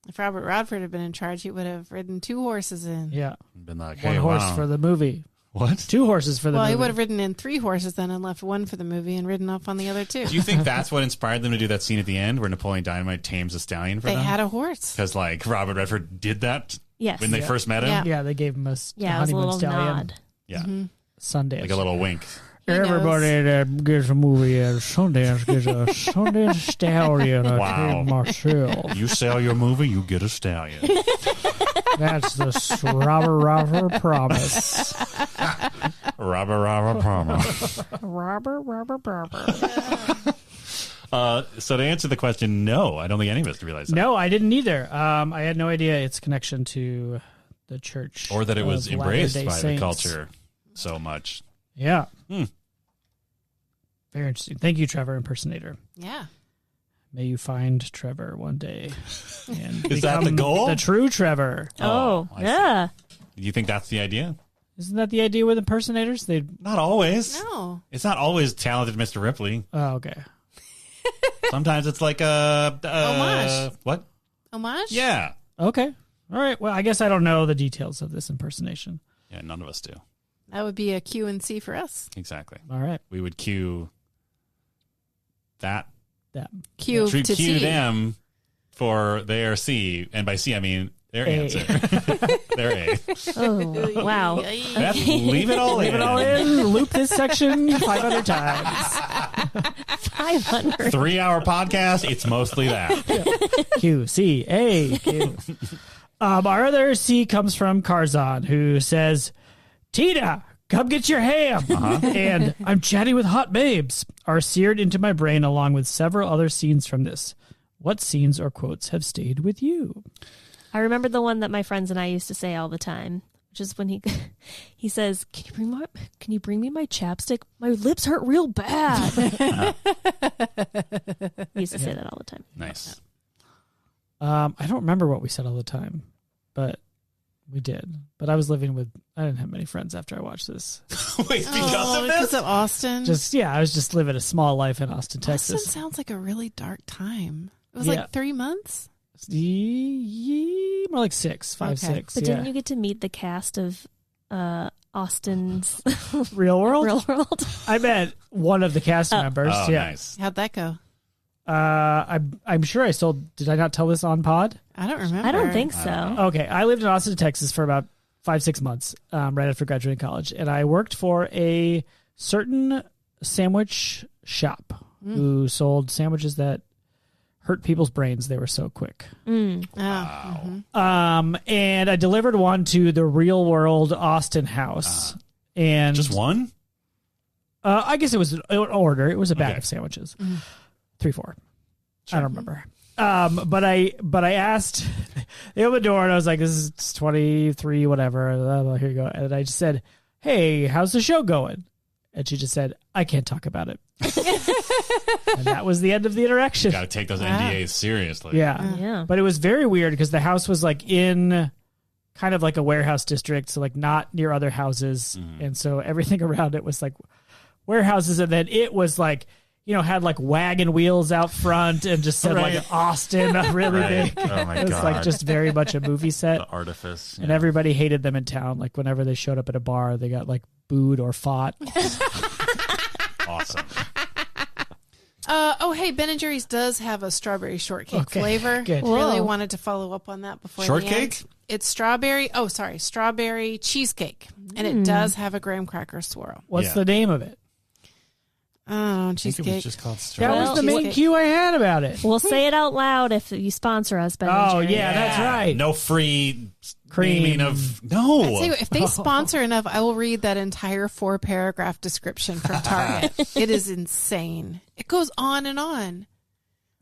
If Robert Rodford had been in charge, he would have ridden 2 horses in. Yeah. Been like, One hey, horse wow. for the movie. What? 2 horses for the movie. Well, he would have ridden in 3 horses then and left 1 for the movie and ridden off on the other 2. Do you think that's what inspired them to do that scene at the end where Napoleon Dynamite tames a stallion for They them? had a horse. Because like Robert Redford did that Yes. when they first met him. Yeah. Yeah, they gave him a it was a honeymoon little stallion. nod. Yeah. Sundance. Like a little wink. He knows. Everybody that gets a movie at Sundance gets a Sundance stallion. Wow. Marcel. You sell your movie, you get a stallion. That's the Robert promise. Robert promise. Robert. So to answer the question, no, I don't think any of us realized that. No, I didn't either. I had no idea its connection to the church. Or that it was of embraced by Latter-day the Saints. culture so much. Yeah. Hmm. Very interesting. Thank you, Trevor Impersonator. Yeah. May you find Trevor one day. And Is that the become goal? The true Trevor. Oh, I see. yeah. Do you think that's the idea? Isn't that the idea with impersonators? They. Not always. No. It's not always talented Mr. Ripley. Oh, okay. Sometimes it's like a Homage. What? Homage? Yeah. Okay. All right. Well, I guess I don't know the details of this impersonation. Yeah, none of us do. That would be a Q and C for us. Exactly. All right. We would cue that. That. Q to Cue T. them for their C, and by C I mean their A. answer. Their A. Oh, wow. Beth, leave it all in. Leave it all in. Loop this section 500 times. 500. 3-hour podcast. It's mostly that. Q, C, A, Q. Our other C comes from Carzon, who says, Tina, come get your ham. And I'm chatting with hot babes are seared into my brain along with several other scenes from this. What scenes or quotes have stayed with you? I remember the one that my friends and I used to say all the time, which is when he says, Can you bring me my chapstick? My lips hurt real bad. We used to say that all the time. Nice. I don't remember what we said all the time, but we did. But I didn't have many friends after I watched this. Wait, Because of Austin? I was just living a small life in Austin, Texas. Austin sounds like a really dark time. It was Yeah. like 3 months? More like 6, Okay. 6. But didn't you get to meet the cast of Austin's Real World? Real World? I met one of the cast members. Oh, yeah. nice. How'd that go? I'm sure I sold. Did I not tell this on pod? I don't remember. I don't think so. Okay, I lived in Austin, Texas for about 5-6 months, right after graduating college, and I worked for a certain sandwich shop who sold sandwiches that hurt people's brains. They were so quick. Oh, mhm. And I delivered one to the Real World Austin house, and Just one? I guess it was an order. It was a bag Okay. of sandwiches, 3, 4. I don't remember. But I asked, they opened the door and I was like, this is 23, whatever. Here you go. And I just said, hey, how's the show going? And she just said, I can't talk about it. And that was the end of the interaction. Got to take those NDAs seriously. Yeah. Yeah. But it was very weird because the house was like in kind of like a warehouse district. So like not near other houses. And so everything around it was like warehouses. And then it was like, had like wagon wheels out front and just said Right. like Austin really Right. big. Oh, my It was God. like just very much a movie set. The artifice. And everybody hated them in town. Like whenever they showed up at a bar, they got like booed or fought. Awesome. Hey, Ben & Jerry's does have a strawberry shortcake flavor. Good. Really Whoa. wanted to follow up on that before the Shortcake? end. It's strawberry cheesecake. And it does have a graham cracker swirl. What's Yeah. the name of it? I don't know, I think it cheesecake. was just called That strawberry. was the main cheesecake. cue I had about it. We'll say it out loud if you sponsor us, Ben. Oh, and Jerry. yeah, that's right. No free Cream. naming of no. I tell you what, if they sponsor enough, I will read that entire 4-paragraph description from Target. It is insane. It goes on and on.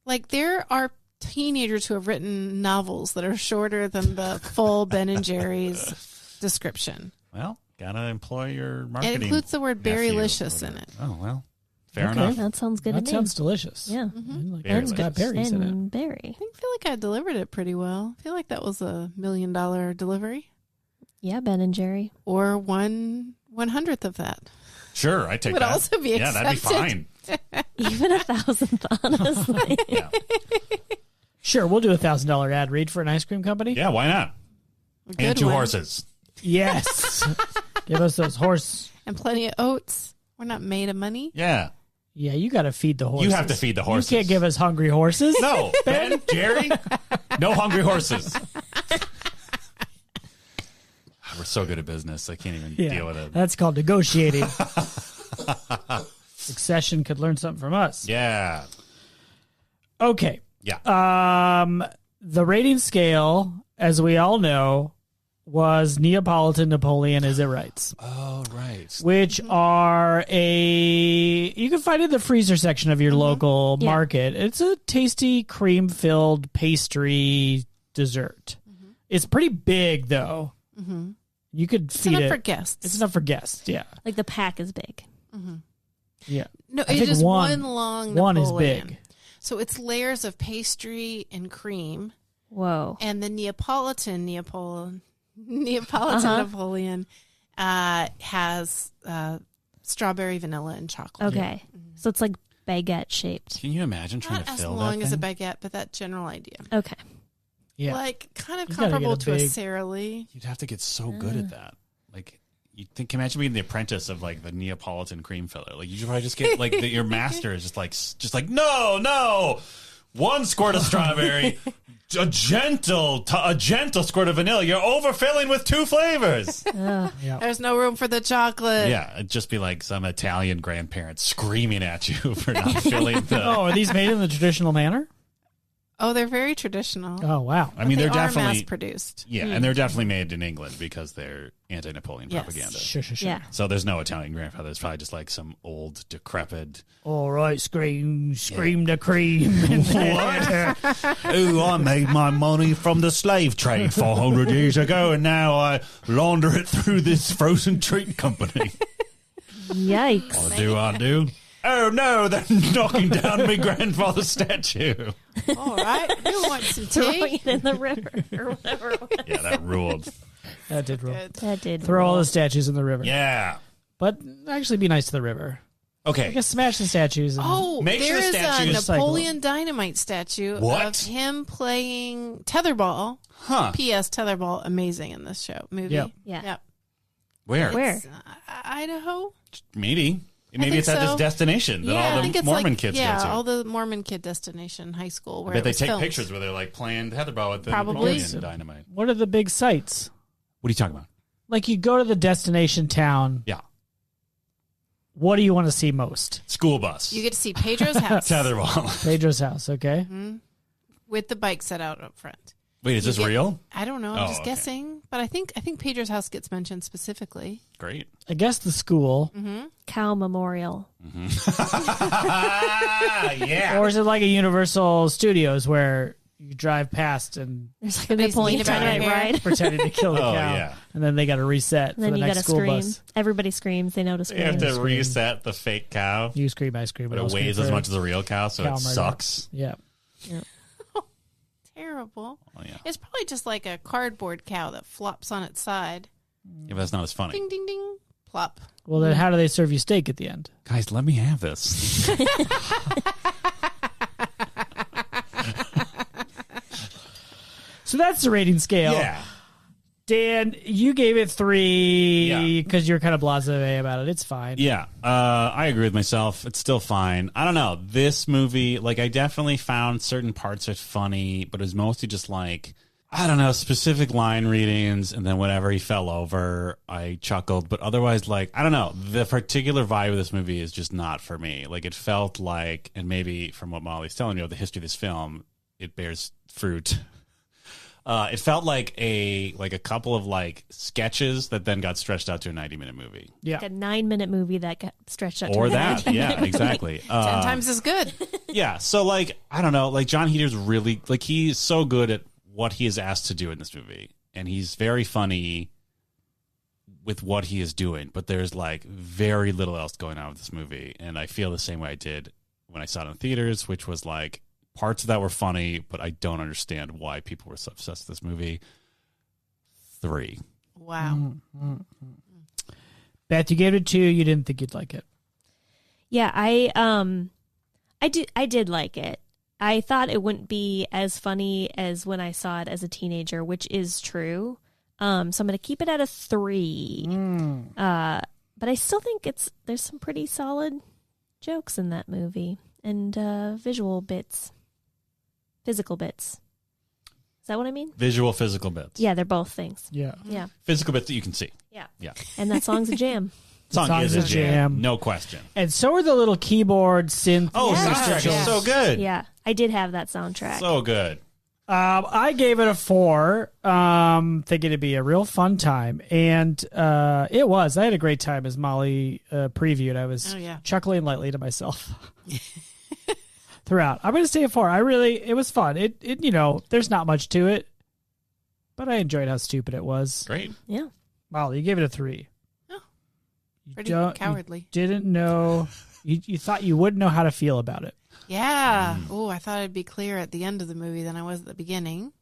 Like there are teenagers who have written novels that are shorter than the full Ben and Jerry's description. Well, Gotta employ your marketing. It includes the word berrylicious in it. Oh, well. Fair Okay. enough. That sounds good to That me. sounds delicious. Yeah. Like, Very it's got berries in it. And berry. I feel like I delivered it pretty well. I feel like that was a $1 million delivery. Yeah, Ben and Jerry. Or 1/100th of that. Sure, I take Would that. also be Yeah, that'd be fine. Even 1,000th, honestly. Yeah. Sure, we'll do a $1,000 ad read for an ice cream company. Yeah, why not? A And good 2 one. horses. Yes. Give us those horse. And plenty of oats. We're not made of money. Yeah. Yeah, you got to feed the horses. You have to feed the horses. You can't give us hungry horses. No, Ben, Jerry, no hungry horses. We're so good at business. I can't even deal with it. That's called negotiating. Succession could learn something from us. Yeah. Okay. Yeah. The rating scale, as we all know, was Neapolitan Napoleon as it writes, Oh, right. which are you can find it in the freezer section of your local Yeah. market. It's a tasty cream-filled pastry dessert. It's pretty big, though. You could It's feed enough it. for guests. It's enough for guests, yeah. Like the pack is big. Yeah. No, I it's think just one- one long one is Napoleon. big. So it's layers of pastry and cream. Whoa. And the Neapolitan Napoleon has strawberry, vanilla, and chocolate. Okay. So it's like baguette shaped. Can you imagine trying Not to as fill long that as a thing? baguette, but that general idea. Okay. Yeah. Like kind of You gotta get comparable a to a big- Sara Lee. You'd have to get so good at that. Like, imagine being the apprentice of like the Neapolitan cream filler. Like, you should probably just get like your master is just like no, 1 squirt of strawberry, a gentle squirt of vanilla. You're overfilling with 2 flavors. There's no room for the chocolate. Yeah, it'd just be like some Italian grandparents screaming at you for not filling the. Oh, are these made in the traditional manner? Oh, they're very traditional. Oh, wow. I mean, they they're are definitely mass produced. yeah, and they're definitely made in England because they're anti-Napoleon Yes. propaganda. Sure. Yeah. So there's no Italian grandfather. It's probably just like some old, decrepit. All right, scream the cream. Oh, I made my money from the slave trade 400 years ago, and now I launder it through this frozen treat company. Yikes. I do. Oh no, they're knocking down my grandfather's statue. All right. You want some Throwing tea? it in the river or whatever it was. Yeah, that ruled. That did roll. Good. That did. Throw all roll. the statues in the river. Yeah. But actually be nice to the river. I Okay. guess smash the statues. And Oh, Make sure there's the a statues- Napoleon Dynamite statue What? of him playing tetherball. Huh. P.S. Tetherball, amazing in this movie. Yep. Yeah. Yep. Where? Where? Idaho? Maybe. Maybe think it's at so. this destination that I all think the it's Mormon like, kids yeah, go to. all the Mormon kid destination high school where I bet it they was take filmed. pictures where they're like playing tetherball with the Probably. Napoleon Dynamite. what are the big sites? What are you talking about? Like you go to the destination town. Yeah. What do you want to see most? School bus. You get to see Pedro's house tetherball. Pedro's house, okay? with the bike set out up front. Wait, is this get- real? I don't know. I'm Oh, just okay. guessing, but I think Pedro's house gets mentioned specifically. Great. I guess the school. Cow Memorial. Yeah. Or is it like a Universal Studios where you drive past and There's like a Somebody's Napoleon kneeling Dynamite down ride. pretending to kill the Oh, cow? yeah. And then they got to reset And then for the you next gotta school scream. bus. Everybody screams. They know to You have scream. to Scream. reset the fake cow, You scream, I scream. but I'll it scream weighs as for much as a real cow, so cow it murder. sucks. Yeah. Terrible. Oh, yeah. It's probably just like a cardboard cow that flops on its side. Yeah, but that's not as funny. Ding, ding, ding. Plop. Well, then how do they serve you steak at the end? Guys, let me have this. So that's the rating scale. Yeah. Dan, you gave it 3 Yeah. because you're kind of blasé about it. It's fine. Yeah, I agree with myself. It's still fine. I don't know. This movie, like, I definitely found certain parts are funny, but it was mostly just like, I don't know, specific line readings, and then whenever he fell over, I chuckled. But otherwise, like, I don't know. The particular vibe of this movie is just not for me. Like, it felt like, and maybe from what Molly's telling you of the history of this film, it bears fruit. It felt like a couple of like sketches that then got stretched out to a 90-minute movie. Yeah. Like a 9-minute movie that got stretched out to Or a that. 90-minute Yeah, movie. exactly. 10 times as good. Yeah, so like I don't know, like John Heater's really like he's so good at what he is asked to do in this movie, and he's very funny with what he is doing, but there's like very little else going on with this movie. And I feel the same way I did when I saw it in theaters, which was like parts of that were funny, but I don't understand why people were so obsessed with this movie. 3. Wow. Beth, you gave it 2. You didn't think you'd like it. Yeah, I did like it. I thought it wouldn't be as funny as when I saw it as a teenager, which is true. So I'm going to keep it at a 3. But I still think there's some pretty solid jokes in that movie and visual bits, physical bits. Is that what I mean? Visual, physical bits. Yeah, they're both things. Yeah. Yeah. Physical bits that you can see. Yeah. Yeah. And that song's a jam. Song is a jam. No question. And so are the little keyboard synth. Oh, soundtrack is so good. Yeah. I did have that soundtrack. So good. I gave it a 4, thinking it'd be a real fun time. And it was. I had a great time as Molly previewed. I was chuckling lightly to myself throughout. I'm going to say a 4. It was fun. It there's not much to it, but I enjoyed how stupid it was. Great. Yeah. Molly, you gave it a 3. Oh, pretty cowardly. You didn't know. You thought you wouldn't know how to feel about it. Yeah. Oh, I thought I'd be clearer at the end of the movie than I was at the beginning.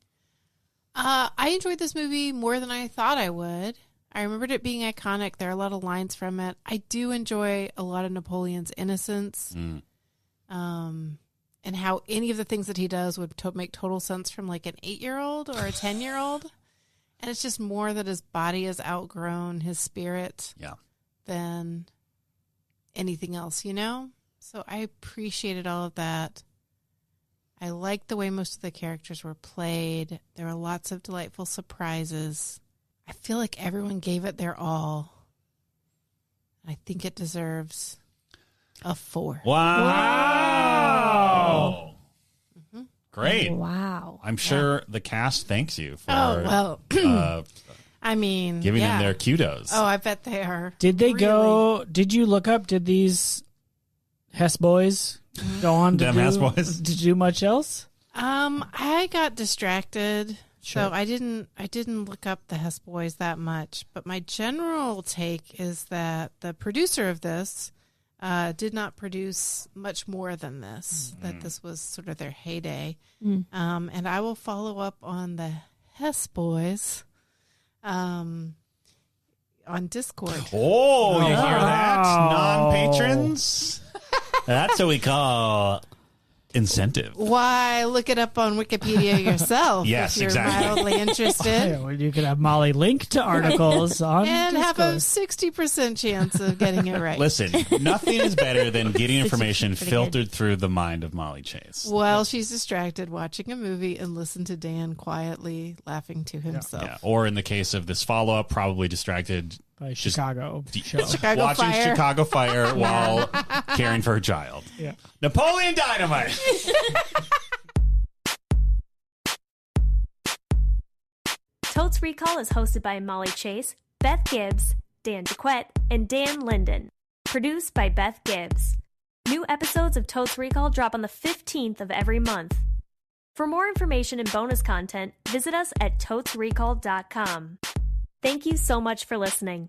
I enjoyed this movie more than I thought I would. I remembered it being iconic. There are a lot of lines from it. I do enjoy a lot of Napoleon's innocence. And how any of the things that he does would make total sense from like an 8-year-old or a 10-year-old. And it's just more that his body has outgrown his spirit than anything else, So I appreciated all of that. I liked the way most of the characters were played. There were lots of delightful surprises. I feel like everyone gave it their all. I think it deserves a 4. Wow. Great. Wow. I'm sure the cast thanks you for I mean, giving them their kudos. Oh, I bet they are. Did they did you look up, did these Hess boys go on to do much else? I got distracted. Sure. So I didn't look up the Hess boys that much, but my general take is that the producer of this did not produce much more than this, that this was sort of their heyday. And I will follow up on the Hess boys on Discord. Oh, you hear that? Non-patrons? That's what we call incentive. Why, look it up on Wikipedia yourself Yes, if you're exactly. mildly interested. Well, you could have Molly link to articles on And have a Discord. 60% chance of getting it right. Listen, nothing is better than getting information pretty filtered through the mind of Molly Chase. While she's distracted watching a movie and listen to Dan quietly laughing to himself. Yeah. Or in the case of this follow-up, probably distracted by Chicago show. Chicago watching Fire. Chicago Fire while caring for her child. Yeah. Napoleon Dynamite. Totes Recall is hosted by Molly Chase, Beth Gibbs, Dan Jaquette, and Dan Linden. Produced by Beth Gibbs. New episodes of Totes Recall drop on the 15th of every month. For more information and bonus content, visit us at totesrecall.com. Thank you so much for listening.